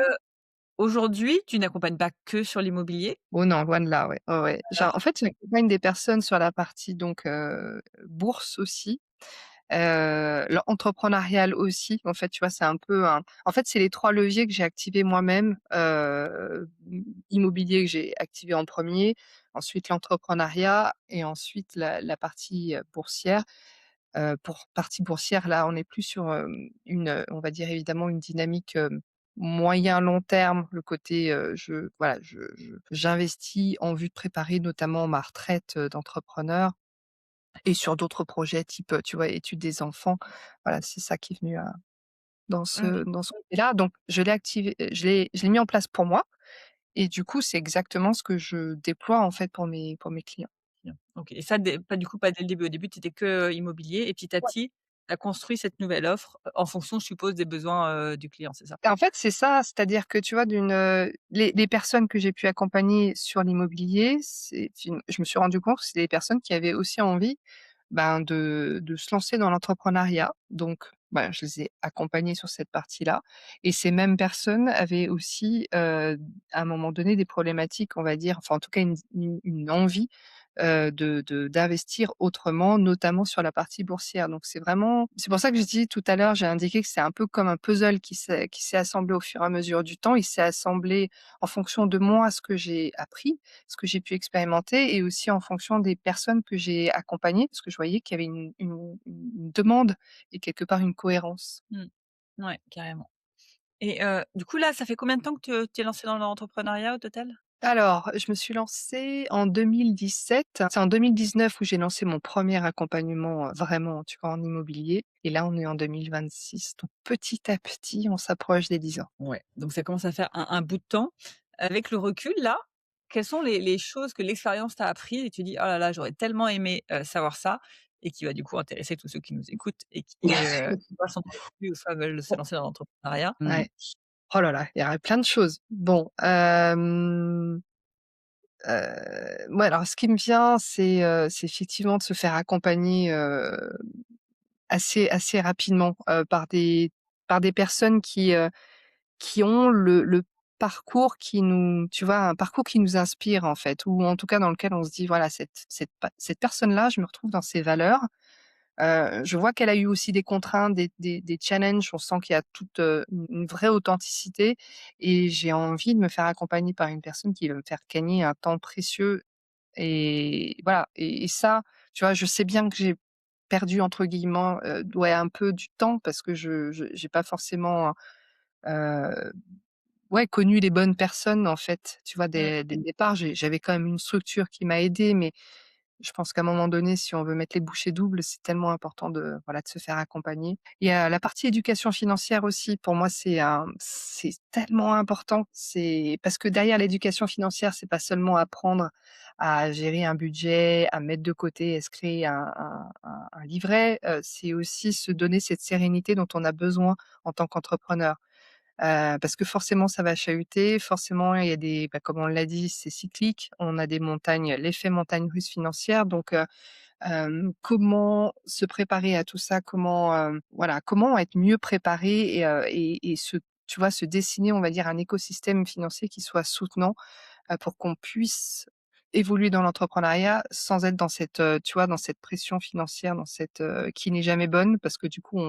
aujourd'hui, tu n'accompagnes pas que sur l'immobilier? Oh non, loin de là, ouais. Ouais, ouais. En fait, j'accompagne des personnes sur la partie donc bourse aussi, l'entrepreneurial aussi. En fait, tu vois, c'est un peu un en fait, c'est les 3 leviers que j'ai activés moi-même, immobilier que j'ai activé en premier, ensuite l'entrepreneuriat et ensuite la partie, boursière. Pour partie boursière, là, on est plus sur, on va dire évidemment une dynamique, moyen long terme. Le côté, j'investis en vue de préparer notamment ma retraite, d'entrepreneur et sur d'autres projets type, tu vois, études des enfants. Voilà, c'est ça qui est venu OK. dans ce côté-là. Donc je l'ai activé, je l'ai mis en place pour moi et du coup, c'est exactement ce que je déploie en fait pour mes clients. Bien. OK et ça dès pas du coup, pas dès le début. Au début, tu étais que, immobilier et petit à petit as construit cette nouvelle offre, en fonction, je suppose, des besoins, du client, c'est ça? En fait, c'est ça, c'est-à-dire que tu vois les personnes que j'ai pu accompagner sur l'immobilier, c'est une je me suis rendu compte que c'est des personnes qui avaient aussi envie, ben, de se lancer dans l'entrepreneuriat. Donc, bah, je les ai accompagnés sur cette partie-là et ces mêmes personnes avaient aussi, à un moment donné des problématiques, on va dire, enfin en tout cas une envie, de d'investir autrement, notamment sur la partie boursière. Donc c'est pour ça que je dis tout à l'heure, j'ai indiqué que c'est un peu comme un puzzle qui s'est assemblé au fur et à mesure du temps. Il s'est assemblé en fonction de moi, ce que j'ai appris, ce que j'ai pu expérimenter et aussi en fonction des personnes que j'ai accompagnées, parce que je voyais qu'il y avait une demande et quelque part une cohérence. Mmh. Ouais, carrément. Et du coup, là, ça fait combien de temps que tu t'es lancé dans l'entrepreneuriat au total? Alors, je me suis lancée en 2017. C'est en 2019 où j'ai lancé mon premier accompagnement, vraiment, tu vois, en immobilier et là, on est en 2026, donc petit à petit, on s'approche des 10 ans. Ouais, donc ça commence à faire un bout de temps. Avec le recul là, quelles sont les choses que l'expérience t'a appris et tu dis: «Oh là là, j'aurais tellement aimé, savoir ça» et qui va du coup intéresser tous ceux qui nous écoutent et qui, soit sont dans le début ou soit veulent se lancer dans l'entrepreneuriat? Mmh. Ouais. Oh là là, il y aurait plein de choses. Bon, ouais, alors ce qui me vient, c'est effectivement de se faire accompagner, assez rapidement, par des personnes qui ont le parcours qui nous tu vois, un parcours qui nous inspire en fait, ou en tout cas dans lequel on se dit: «Voilà, cette personne-là, je me retrouve dans ses valeurs». Je vois qu'elle a eu aussi des contraintes, des challenges. On sent qu'il y a toute, une vraie authenticité et j'ai envie de me faire accompagner par une personne qui va me faire gagner un temps précieux et voilà et ça, tu vois, je sais bien que j'ai perdu entre guillemets, ouais, un peu du temps parce que je j'ai pas forcément, heu, ouais, connu les bonnes personnes en fait, tu vois, Mmh. dès le départ. J'avais quand même une structure qui m'a aidée, mais je pense qu'à un moment donné, si on veut mettre les bouchées doubles, c'est tellement important de, voilà, de se faire accompagner. Il y a la partie éducation financière aussi, pour moi, c'est tellement important. C'est parce que derrière l'éducation financière, c'est pas seulement apprendre à gérer un budget, à mettre de côté, à se créer un livret, c'est aussi se donner cette sérénité dont on a besoin en tant qu'entrepreneur. Parce que forcément ça va chahuter, forcément il y a des bah, comme on l'a dit, c'est cyclique. On a des montagnes l'effet montagne russe financière donc comment se préparer à tout ça? Comment, voilà, comment être mieux préparé et se tu vois, se dessiner, on va dire, un écosystème financier qui soit soutenant, pour qu'on puisse évoluer dans l'entrepreneuriat sans être dans cette, tu vois, dans cette pression financière, dans cette, qui n'est jamais bonne parce que du coup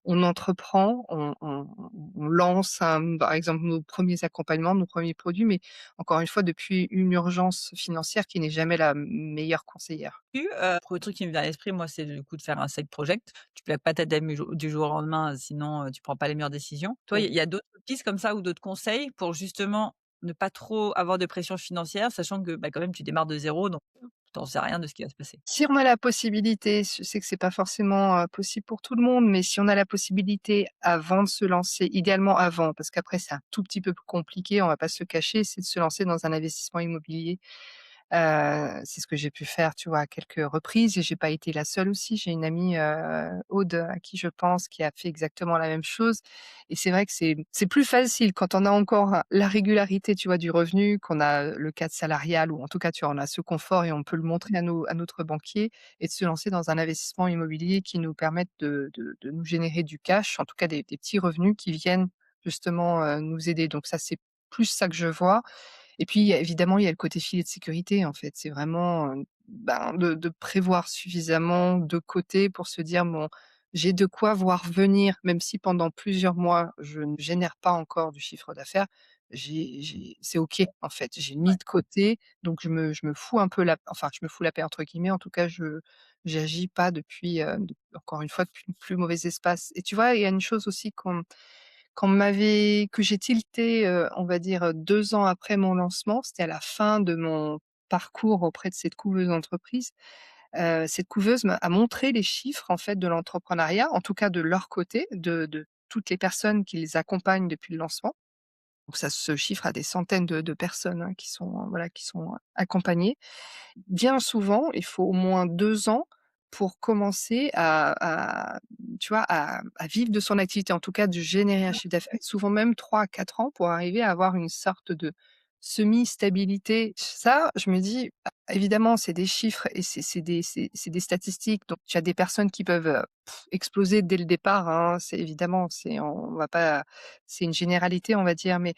on entreprend, on lance par exemple nos premiers accompagnements, nos premiers produits, mais encore une fois depuis une urgence financière qui n'est jamais la meilleure conseillère. Premier truc qui me vient à l'esprit, moi, c'est du coup de faire un side project. Tu plaques pas ta dème du jour au lendemain, sinon, tu prends pas les meilleures décisions. Toi, Mmh. il y a d'autres pistes comme ça ou d'autres conseils pour justement ne pas trop avoir de pression financière, sachant que, bah, quand même tu démarres de zéro, donc tu en sais rien de ce qui va se passer? Si on a la possibilité, je sais que c'est pas forcément, possible pour tout le monde, mais si on a la possibilité avant de se lancer, idéalement avant, parce qu'après c'est un tout petit peu plus compliqué, on va pas se le cacher, c'est de se lancer dans un investissement immobilier. C'est ce que j'ai pu faire, tu vois, à quelques reprises et j'ai pas été la seule aussi. J'ai une amie, Aude, à qui je pense, qui a fait exactement la même chose et c'est vrai que c'est plus facile quand on a encore la régularité, tu vois, du revenu, qu'on a le cadre salarial ou en tout cas, tu vois, on a ce confort et on peut le montrer à notre banquier et de se lancer dans un investissement immobilier qui nous permette de nous générer du cash, en tout cas des petits revenus qui viennent justement, nous aider. Donc ça, c'est plus ça que je vois et puis, évidemment, il y a le côté filet de sécurité, en fait. C'est vraiment, ben, de prévoir suffisamment de côté pour se dire: «Bon, j'ai de quoi voir venir», même si pendant plusieurs mois, je ne génère pas encore du chiffre d'affaires, j'ai c'est OK, en fait. J'ai mis de côté, donc je me fous un peu la enfin, «je me fous la paix» entre guillemets, en tout cas, je j'agis pas depuis, encore une fois, depuis le plus mauvais espace et tu vois, il y a une chose aussi que j'ai tilté, on va dire, 2 ans après mon lancement, c'était à la fin de mon parcours auprès de cette couveuse d'entreprise. Cette couveuse m'a a montré les chiffres, en fait, de l'entrepreneuriat, en tout cas de leur côté, de toutes les personnes qui les accompagnent depuis le lancement. Donc ça se chiffre à des centaines de personnes, hein, qui sont accompagnées. Bien souvent, il faut au moins 2 ans pour commencer tu vois, à vivre de son activité, en tout cas de générer un chiffre d'affaires, souvent même 3 à 4 ans pour arriver à avoir une sorte de semi-stabilité. Ça, je me dis, évidemment, c'est des chiffres et c'est des statistiques, donc tu as des personnes qui peuvent, exploser dès le départ, hein, c'est évidemment, on va pas c'est une généralité, on va dire, mais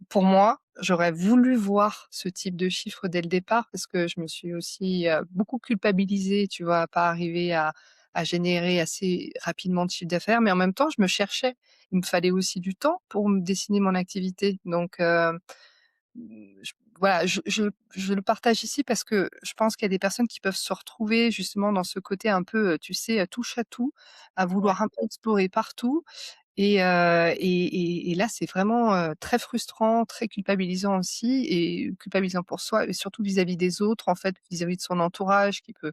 pour moi, j'aurais voulu voir ce type de chiffre dès le départ parce que je me suis aussi, beaucoup culpabilisée, tu vois, à pas arriver à générer assez rapidement de chiffre d'affaires, mais en même temps, je me cherchais. Il me fallait aussi du temps pour me dessiner mon activité, donc je voilà, je le partage ici parce que je pense qu'il y a des personnes qui peuvent se retrouver justement dans ce côté un peu, tu sais, touche à tout, à Ouais. vouloir un peu explorer partout et là, c'est vraiment, très frustrant, très culpabilisant aussi et culpabilisant pour soi et surtout vis-à-vis des autres, en fait, vis-à-vis de son entourage qui peut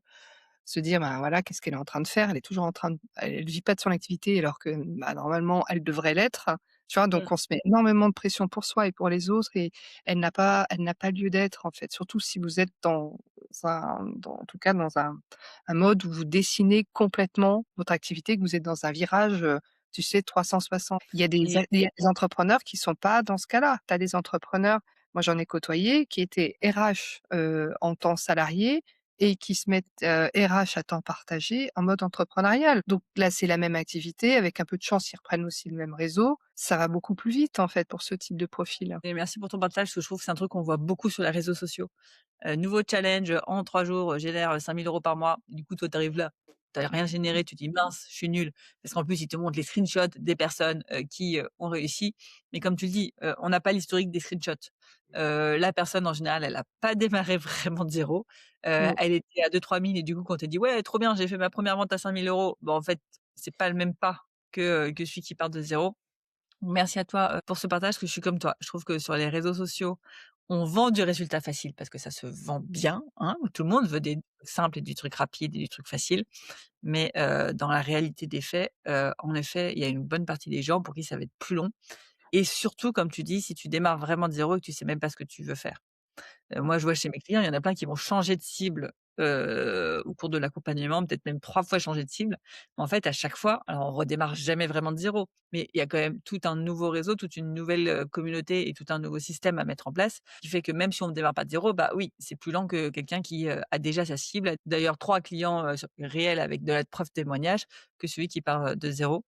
se dire: «Ben, voilà, qu'est-ce qu'elle est en train de faire? Elle est toujours en train de elle vit pas de son activité alors que, bah, normalement, elle devrait l'être». Tu vois? Mmh. Donc on se met énormément de pression pour soi et pour les autres et elle n'a pas lieu d'être, en fait. Surtout si vous êtes en tout cas, dans un mode où vous dessinez complètement votre activité, que vous êtes dans un virage, tu sais, 360. Il y a des entrepreneurs qui sont pas dans ce cas-là. Tu as des entrepreneurs, moi j'en ai côtoyé, qui étaient RH, en temps salarié et qui se mettent, RH à temps partagé en mode entrepreneurial. Donc là, c'est la même activité, avec un peu de chance, ils reprennent aussi le même réseau. Ça va beaucoup plus vite, en fait, pour ce type de profil. Et merci pour ton partage, parce que je trouve que c'est un truc qu'on voit beaucoup sur les réseaux sociaux. Nouveau challenge, en 3 jours, génère 5 000 € par mois. Du coup, toi, tu arrives là, tu as rien généré, tu te dis: «Mince, je suis nul». Parce qu'en plus, ils te montrent les screenshots des personnes, qui, ont réussi. Mais comme tu le dis, on n'a pas l'historique des screenshots. La personne, en général, elle a pas démarré vraiment de zéro. Mmh, Elle était à 2 000 3 000 et du coup, quand on te dit: «Ouais, trop bien, j'ai fait ma première vente à 5 000 €», bah, en fait, c'est pas le même pas que celui qui part de zéro. Merci à toi, pour ce partage, parce que je suis comme toi. Je trouve que sur les réseaux sociaux, on vend du résultat facile parce que ça se vend bien, hein. Tout le monde veut des trucs simples et du truc rapide et du truc facile. Mais, dans la réalité des faits, en effet, il y a une bonne partie des gens pour qui ça va être plus long et surtout, comme tu dis, si tu démarres vraiment de zéro et que tu sais même pas ce que tu veux faire. Moi, je vois chez mes clients, il y en a plein qui vont changer de cible, au cours de l'accompagnement, peut-être même 3 fois changer de cible. En fait, à chaque fois, alors on redémarre jamais vraiment de zéro, mais il y a quand même tout un nouveau réseau, toute une nouvelle, communauté et tout un nouveau système à mettre en place, qui fait que même si on ne démarre pas de zéro, bah, oui, c'est plus lent que quelqu'un qui, a déjà sa cible, a d'ailleurs 3 clients, réels avec de la preuve témoignage, que celui qui part, de zéro.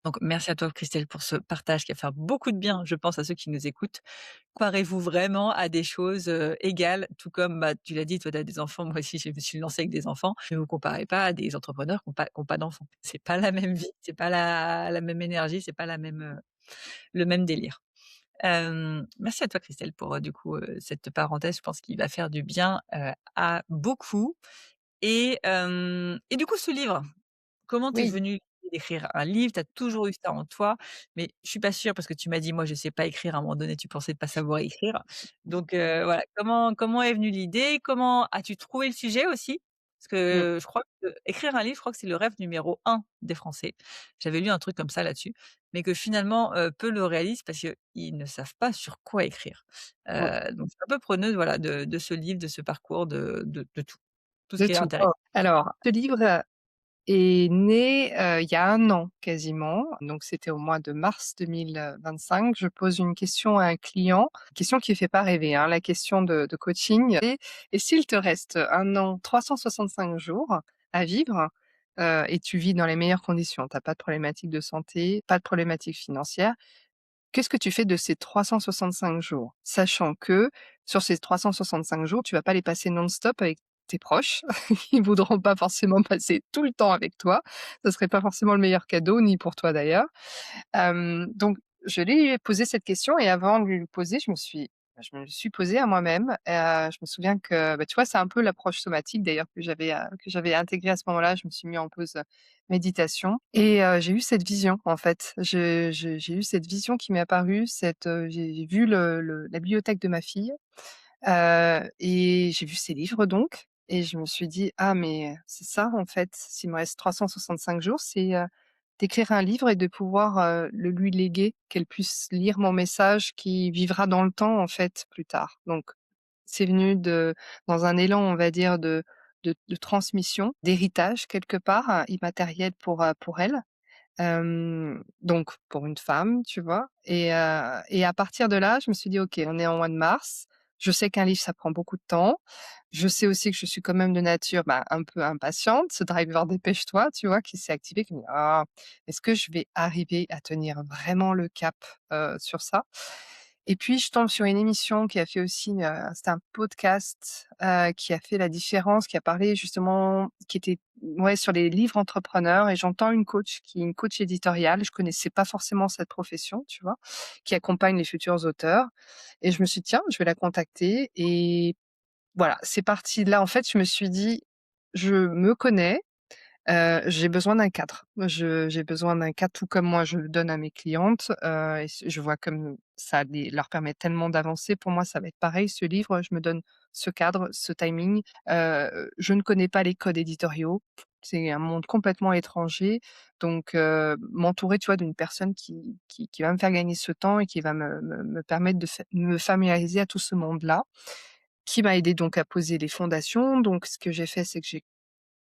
Donc merci à toi Christelle pour ce partage qui va faire beaucoup de bien, je pense, à ceux qui nous écoutent. Comparez-vous vraiment à des choses, égales, tout comme, bah, tu l'as dit, toi tu as des enfants, moi aussi je me suis lancée avec des enfants. Ne vous comparez pas à des entrepreneurs qui ont pas d'enfants. C'est pas la même vie, c'est pas la même énergie, c'est pas la même, le même délire. Merci à toi Christelle pour, du coup, cette parenthèse, je pense qu'il va faire du bien, à beaucoup et du coup ce livre, comment t'es oui, venue l'idée d'écrire un livre? Tu as toujours eu ça en toi, mais je suis pas sûre parce que tu m'as dit: «Moi, je sais pas écrire». À un moment donné, tu pensais pas savoir écrire. Donc voilà, comment est venue l'idée? Comment as-tu trouvé le sujet aussi? Parce mmh, que je crois que écrire un livre, je crois que c'est le rêve numéro un des Français. J'avais lu un truc comme ça là-dessus, mais que finalement, peu le réalisent parce qu'ils ne savent pas sur quoi écrire. mmh, Donc je suis un peu preneuse, voilà, de ce livre, de ce parcours, de tout, tout ce de qui est tout. intéressant. Oh, alors, ce livre est né, il y a 1 an quasiment, donc c'était au mois de mars 2025. Je pose une question à un client, question qui fait pas rêver, hein, la question de coaching. Et s'il te reste 1 an, 365 jours à vivre, et tu vis dans les meilleures conditions, tu as pas de problématique de santé, pas de problématique financière, qu'est-ce que tu fais de ces 365 jours? Sachant que sur ces 365 jours, tu vas pas les passer non-stop avec tes proches. Ils voudront pas forcément passer tout le temps avec toi. Ce serait pas forcément le meilleur cadeau, ni pour toi d'ailleurs. Donc je lui ai posé cette question et avant de lui le poser, je me le suis posée à moi-même. Je me souviens que, bah, tu vois, c'est un peu l'approche somatique d'ailleurs que j'avais intégrée à ce moment-là. Je me suis mis en pause, méditation et j'ai eu cette vision en fait. J'ai eu cette vision qui m'est apparue, j'ai vu la bibliothèque de ma fille. Et j'ai vu ses livres donc et je me suis dit: «Ah mais c'est ça en fait, s'il me reste 365 jours, c'est, d'écrire un livre et de pouvoir, le lui léguer, qu'elle puisse lire mon message qui vivra dans le temps en fait plus tard». Donc c'est venu dans un élan on va dire de de transmission, d'héritage quelque part, immatériel pour elle. Donc pour une femme, tu vois? Et à partir de là, je me suis dit: «OK, on est en mois de mars. Je sais qu'un livre, ça prend beaucoup de temps. Je sais aussi que je suis quand même de nature, bah, un peu impatiente, ce driver dépêche-toi, tu vois? Qui s'est activé, qui me dit: «Ah, est-ce que je vais arriver à tenir vraiment le cap, sur ça?» Et puis je tombe sur une émission qui a fait aussi, c'était un podcast, qui a fait la différence, qui a parlé justement qui était ouais, sur les livres entrepreneurs et j'entends une coach qui est une coach éditoriale. Je connaissais pas forcément cette profession, tu vois? Qui accompagne les futurs auteurs et je me suis dit: «Tiens, je vais la contacter» et voilà, c'est parti de là. En fait, je me suis dit: «Je me connais, j'ai besoin d'un cadre. J'ai besoin d'un cadre tout comme moi je le donne à mes clientes, et je vois comme ça leur permet tellement d'avancer. Pour moi, ça va être pareil, ce livre, je me donne ce cadre, ce timing. Je ne connais pas les codes éditoriaux. C'est un monde complètement étranger, donc m'entourer, tu vois, d'une personne qui va me faire gagner ce temps et qui va me permettre de me familiariser à tout ce monde-là, qui m'a aidé donc à poser les fondations. Donc ce que j'ai fait, c'est que j'ai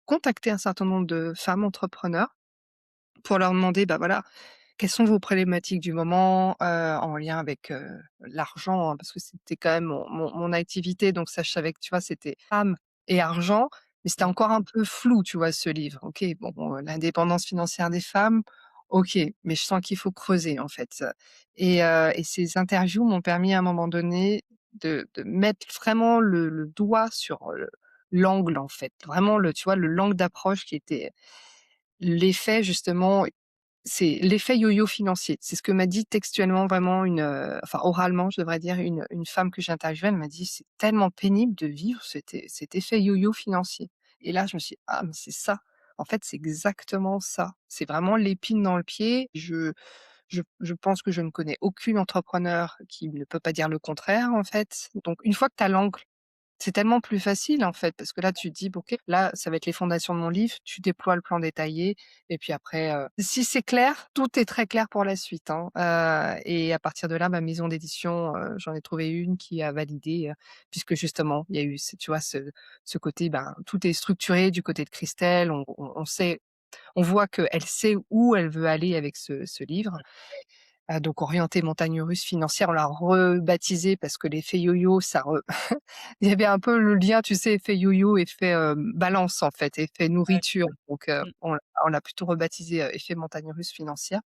contacté un certain nombre de femmes entrepreneurs pour leur demander, bah, voilà, quelles sont vos problématiques du moment, en lien avec, l'argent, hein, parce que c'était quand même mon activité, donc ça je savais que, tu vois, c'était femmes et argent, mais c'était encore un peu flou, tu vois, ce livre. OK, bon, l'indépendance financière des femmes, OK, mais je sens qu'il faut creuser, en fait, et ces interviews m'ont permis à un moment donné de mettre vraiment le doigt sur, l'angle, en fait. Vraiment tu vois, l'angle d'approche qui était l'effet justement c'est l'effet yo-yo financier. C'est ce que m'a dit textuellement vraiment enfin oralement je devrais dire, une femme que j'ai interviewée. Elle m'a dit: «C'est tellement pénible de vivre cet effet yo-yo financier» et là je me suis dit: «Ah mais c'est ça, en fait c'est exactement ça». C'est vraiment l'épine dans le pied. Je pense que je ne connais aucune entrepreneur qui ne peut pas dire le contraire en fait. Donc une fois que tu as l'angle c'est tellement plus facile, en fait, parce que là, tu te dis: «Bon, OK, là, ça va être les fondations de mon livre». Tu déploies le plan détaillé et puis après, si c'est clair, tout est très clair pour la suite, hein, et à partir de là, ma maison d'édition, j'en ai trouvé une qui a validé, puisque justement, il y a eu tu vois, ce côté, ben, tout est structuré du côté de Christelle. On sait on voit qu'elle sait où elle veut aller avec ce livre. Donc orientée montagne russe financière, on l'a rebaptisé parce que l'effet yo-yo, ça re il y avait un peu le lien, tu sais, effet yo-yo, effet, balance en fait, effet Ouais. nourriture. Donc Mmh. on l'a plutôt rebaptisé, effet montagne russe financière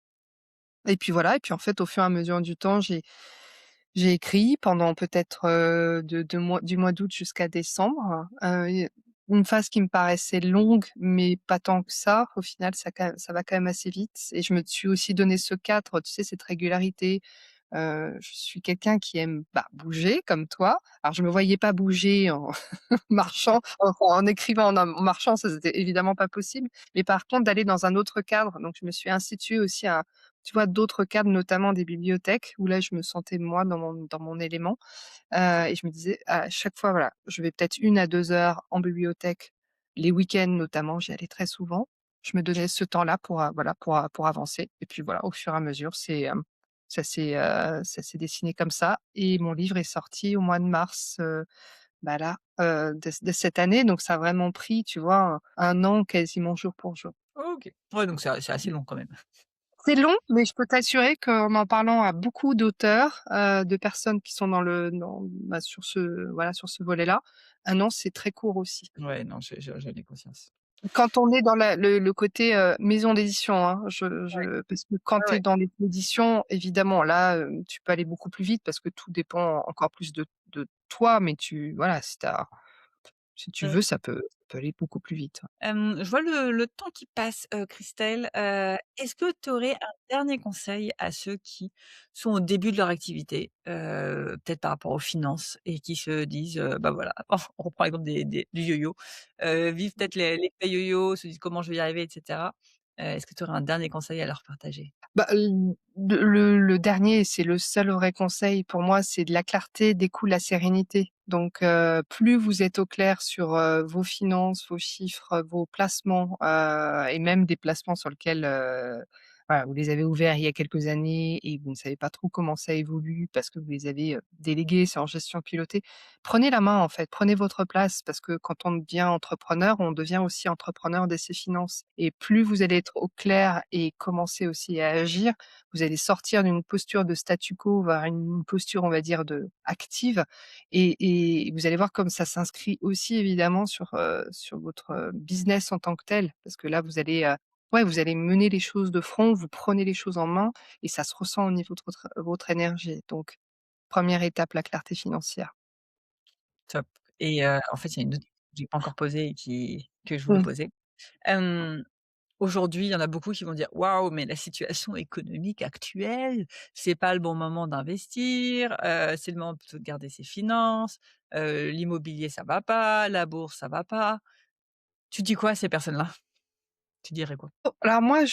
et puis voilà et puis en fait, au fur et à mesure du temps, j'ai écrit pendant peut-être, de mois du mois d'août jusqu'à décembre, et une phase qui me paraissait longue, mais pas tant que ça. Au final, ça va quand même assez vite et je me suis aussi donné ce cadre, tu sais, cette régularité. Je suis quelqu'un qui aime, bah, bouger comme toi. Alors je me voyais pas bouger en marchant, en écrivant, en marchant, ça c'était évidemment pas possible. Mais par contre d'aller dans un autre cadre, donc je me suis instituée aussi à, tu vois, d'autres cadres, notamment des bibliothèques où là je me sentais moi dans mon élément. Et je me disais à chaque fois, voilà, je vais peut-être 1 à 2 heures en bibliothèque, les week-ends notamment, j'y allais très souvent. Je me donnais ce temps-là pour, voilà, pour avancer et puis voilà, au fur et à mesure, ça s'est dessiné comme ça et mon livre est sorti au mois de mars, bah, là, de cette année, donc ça a vraiment pris, tu vois, 1 an quasiment jour pour jour. OK. Ouais, donc c'est assez long quand même. C'est long, mais je peux t'assurer qu'en en parlant à beaucoup d'auteurs, de personnes qui sont bah, sur ce voilà, sur ce volet-là, 1 an, c'est très court aussi. Ouais, non, j'en ai conscience. Quand on est dans le côté, maison d'édition, hein, Ouais. parce que quand Ouais, tu es ouais. dans les éditions, évidemment, là, tu peux aller beaucoup plus vite parce que tout dépend encore plus de toi, mais voilà, si tu veux, ça peut aller beaucoup plus vite. Je vois le temps qui passe, Christelle. Est-ce que tu aurais un dernier conseil à ceux qui sont au début de leur activité, peut-être par rapport aux finances et qui se disent, bah, voilà, on reprend l'exemple du yo-yo, vivent peut-être l'effet yo-yo, se disent: «Comment je vais y arriver?» et cetera. Est-ce que tu aurais un dernier conseil à leur partager? Bah, le dernier, c'est le seul vrai conseil pour moi, c'est de la clarté découle la sérénité. Donc plus vous êtes au clair sur, vos finances, vos chiffres, vos placements, et même des placements sur lesquels, voilà, vous les avez ouverts il y a quelques années et vous ne savez pas trop comment ça évolue parce que vous les avez, délégués, c'est en gestion pilotée. Prenez la main, en fait, prenez votre place parce que quand on devient entrepreneur, on devient aussi entrepreneur de ses finances et plus vous allez être au clair et commencer aussi à agir, vous allez sortir d'une posture de statu quo vers une posture, on va dire, de active et vous allez voir comme ça s'inscrit aussi évidemment sur votre, business en tant que tel. Parce que là, vous allez, ouais, vous allez mener les choses de front, vous prenez les choses en main et ça se ressent au niveau de votre énergie. Donc première étape, la clarté financière. Top. Et en fait, il y a une autre question que j'ai pas encore posée et que je voulais Mmh. poser. Hem, Aujourd'hui, il y en a beaucoup qui vont dire: «Waouh, mais la situation économique actuelle, c'est pas le bon moment d'investir, c'est le moment plutôt de garder ses finances, l'immobilier ça va pas, la bourse ça va pas». Tu dis quoi à ces personnes-là? Tu dirais quoi? Alors moi,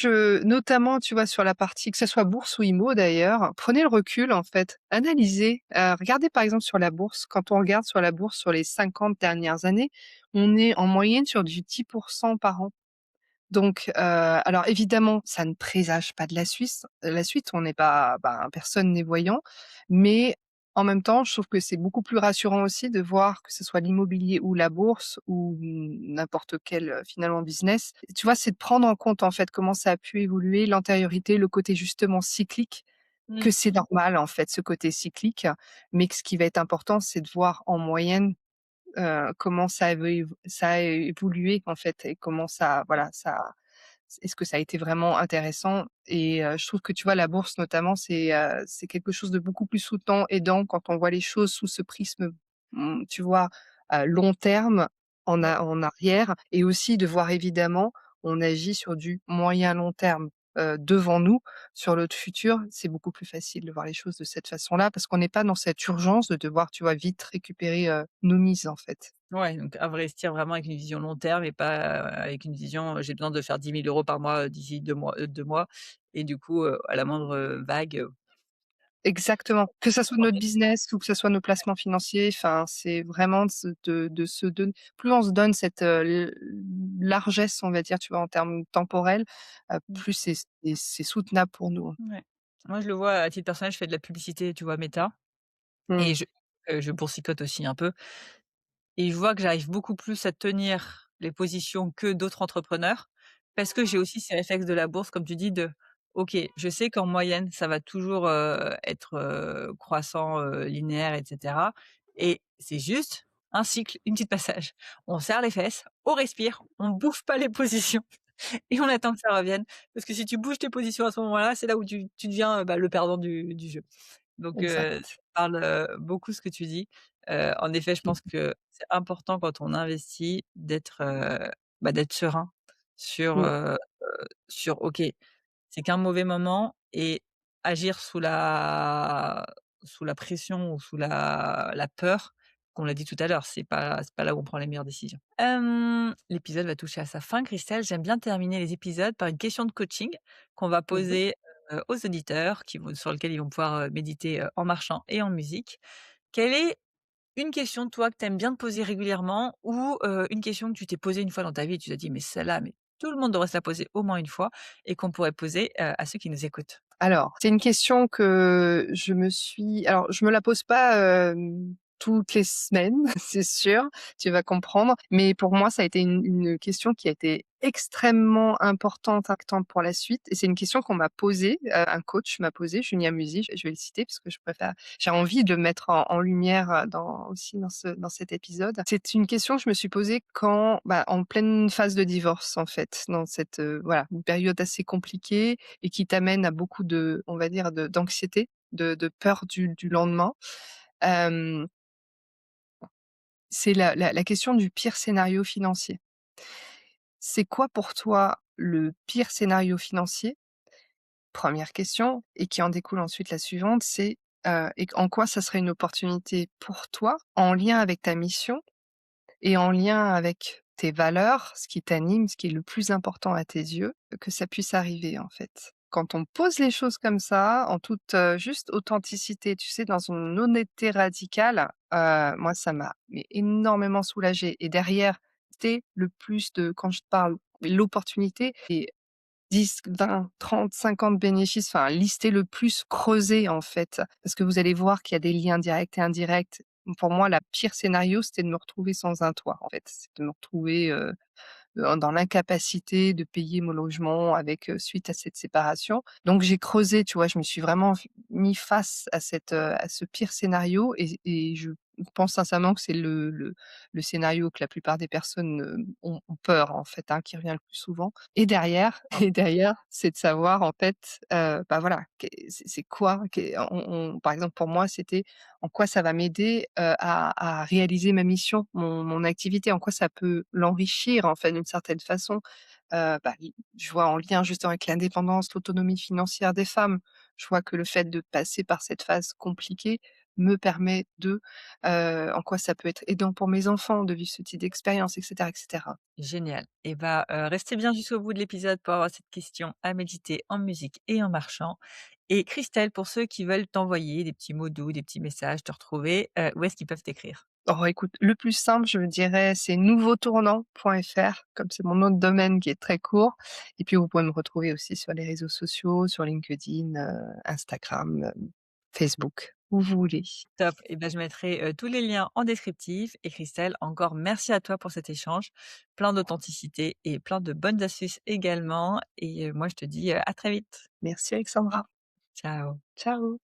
notamment, tu vois, sur la partie que ce soit bourse ou IMO d'ailleurs, prenez le recul en fait, analysez, regardez par exemple sur la bourse, quand on regarde sur la bourse sur les 50 dernières années, on est en moyenne sur du 10 par an. Donc, alors évidemment, ça ne présage pas de la suite, on n'est pas ben, personne n'est voyant, mais en même temps, je trouve que c'est beaucoup plus rassurant aussi de voir que ce soit l'immobilier ou la bourse ou n'importe quel, finalement business. Tu vois, c'est de prendre en compte, en fait, comment ça a pu évoluer, l'antériorité, le côté justement cyclique, que Mmh. c'est normal, en fait, ce côté cyclique, mais que ce qui va être important, c'est de voir en moyenne, comment ça a évolué, en fait et comment ça voilà, ça est-ce que ça a été vraiment intéressant? Et je trouve que, tu vois, la bourse notamment, c'est quelque chose de beaucoup plus soutenant, aidant quand on voit les choses sous ce prisme, tu vois, long terme, Ouais. en arrière et aussi de voir évidemment, on agit sur du moyen long terme, devant nous. Sur notre futur, c'est beaucoup plus facile de voir les choses de cette façon-là parce qu'on n'est pas dans cette urgence de devoir, tu vois, vite récupérer, nos mises, en fait. Ouais, donc investir vraiment avec une vision long terme et pas, avec une vision, «J'ai besoin de faire 10 000 € par mois, d'ici 2 mois» et du coup, à la moindre, vague, Exactement. Que ça soit notre business ou que ça soit nos placements financiers, enfin, c'est vraiment de se donner plus on se donne cette, largesse, on va dire, tu vois, en termes temporels, plus c'est soutenable pour nous, hein. ouais. Moi, je le vois à titre personnel, je fais de la publicité, tu vois, Meta et Mmh. je boursicote aussi un peu et je vois que j'arrive beaucoup plus à tenir les positions que d'autres entrepreneurs parce que j'ai aussi ces réflexes de la bourse, comme tu dis, de: «OK, je sais qu'en moyenne, ça va toujours, être, croissant, linéaire et cetera et c'est juste un cycle, une petite passage. On serre les fesses, on respire, on bouffe pas les positions et on attend que ça revienne parce que si tu bouges tes positions à ce moment-là, c'est là où tu deviens, bah, le perdant du jeu». Donc Exact. ça me parle, beaucoup ce que tu dis. En effet, je Mmh pense que c'est important quand on investit d'être, bah, d'être serein sur, mh. sur OK, c'est qu'un mauvais moment et agir sous la pression ou sous la peur, qu'on l'a dit tout à l'heure, c'est pas là où on prend les meilleures décisions. L'épisode va toucher à sa fin, Christelle. J'aime bien terminer les épisodes par une question de coaching qu'on va Mmh. poser, aux auditeurs sur lequel ils vont pouvoir, méditer, en marchant et en musique. Quelle est une question, toi, que tu aimes bien te poser régulièrement ou une question que tu t'es posée une fois dans ta vie et tu t'es dit: «Mais celle-là, mais tout le monde devrait se la poser au moins une fois» et qu'on pourrait poser, à ceux qui nous écoutent? Alors, c'est une question que je me la pose pas, toutes les semaines, c'est sûr, tu vas comprendre. Mais pour moi, ça a été une question qui a été extrêmement importante, impactante pour la suite et c'est une question qu'on m'a posée, un coach m'a posée, Julien Musi, je vais le citer parce que j'ai envie de le mettre en lumière, dans aussi dans cet épisode. C'est une question que je me suis posée quand, bah, en pleine phase de divorce, en fait, dans cette, voilà, une période assez compliquée et qui t'amène à beaucoup de on va dire d'anxiété, de peur du lendemain. Hem, c'est la question du pire scénario financier. C'est quoi pour toi le pire scénario financier? Première question et qui en découle ensuite la suivante, c'est, et en quoi ça serait une opportunité pour toi, en lien avec ta mission et en lien avec tes valeurs, ce qui t'anime, ce qui est le plus important à tes yeux, que ça puisse arriver, en fait. Quand on pose les choses comme ça, en toute, juste authenticité, tu sais, dans une honnêteté radicale, moi ça m'a mais énormément soulagée et derrière, c'est le plus de quand je te parle l'opportunité et 10, 20, 30, 50 bénéfices, enfin lister le plus, creuser en fait, parce que vous allez voir qu'il y a des liens directs et indirects. Pour moi, la pire scénario, c'était de me retrouver sans un toit en fait. C'est de me retrouver, dans l'incapacité de payer mon logement avec, suite à cette séparation. Donc j'ai creusé, tu vois? Je me suis vraiment mis face à à ce pire scénario et je pense sincèrement que c'est le scénario que la plupart des personnes, ont peur en fait, hein, qui revient le plus souvent et derrière et derrière, c'est de savoir en fait, bah, voilà, c'est quoi, par exemple pour moi, c'était en quoi ça va m'aider, à réaliser ma mission, mon activité, en quoi ça peut l'enrichir, en fait, d'une certaine façon. Bah, i je vois en lien justement avec l'indépendance, l'autonomie financière des femmes. Je vois que le fait de passer par cette phase compliquée me permet en quoi ça peut être aidant pour mes enfants de vivre ce type d'expérience et cetera et cetera. Génial. Et bah, restez bien jusqu'au bout de l'épisode pour avoir cette question à méditer en musique et en marchant. Et Christelle, pour ceux qui veulent t'envoyer des petits mots doux, des petits messages, te retrouver, où est-ce qu'ils peuvent t'écrire? Oh écoute, le plus simple, je dirais, c'est nouveautournant.fr, comme c'est mon nom de domaine qui est très court et puis vous pouvez me retrouver aussi sur les réseaux sociaux, sur LinkedIn, Instagram, Facebook, où vous voulez. Top. Et ben, je mettrai, tous les liens en descriptif. Et Christelle, encore merci à toi pour cet échange, plein d'authenticité et plein de bonnes astuces également. Et moi, je te dis, à très vite. Merci Alexandra. Ciao. Ciao.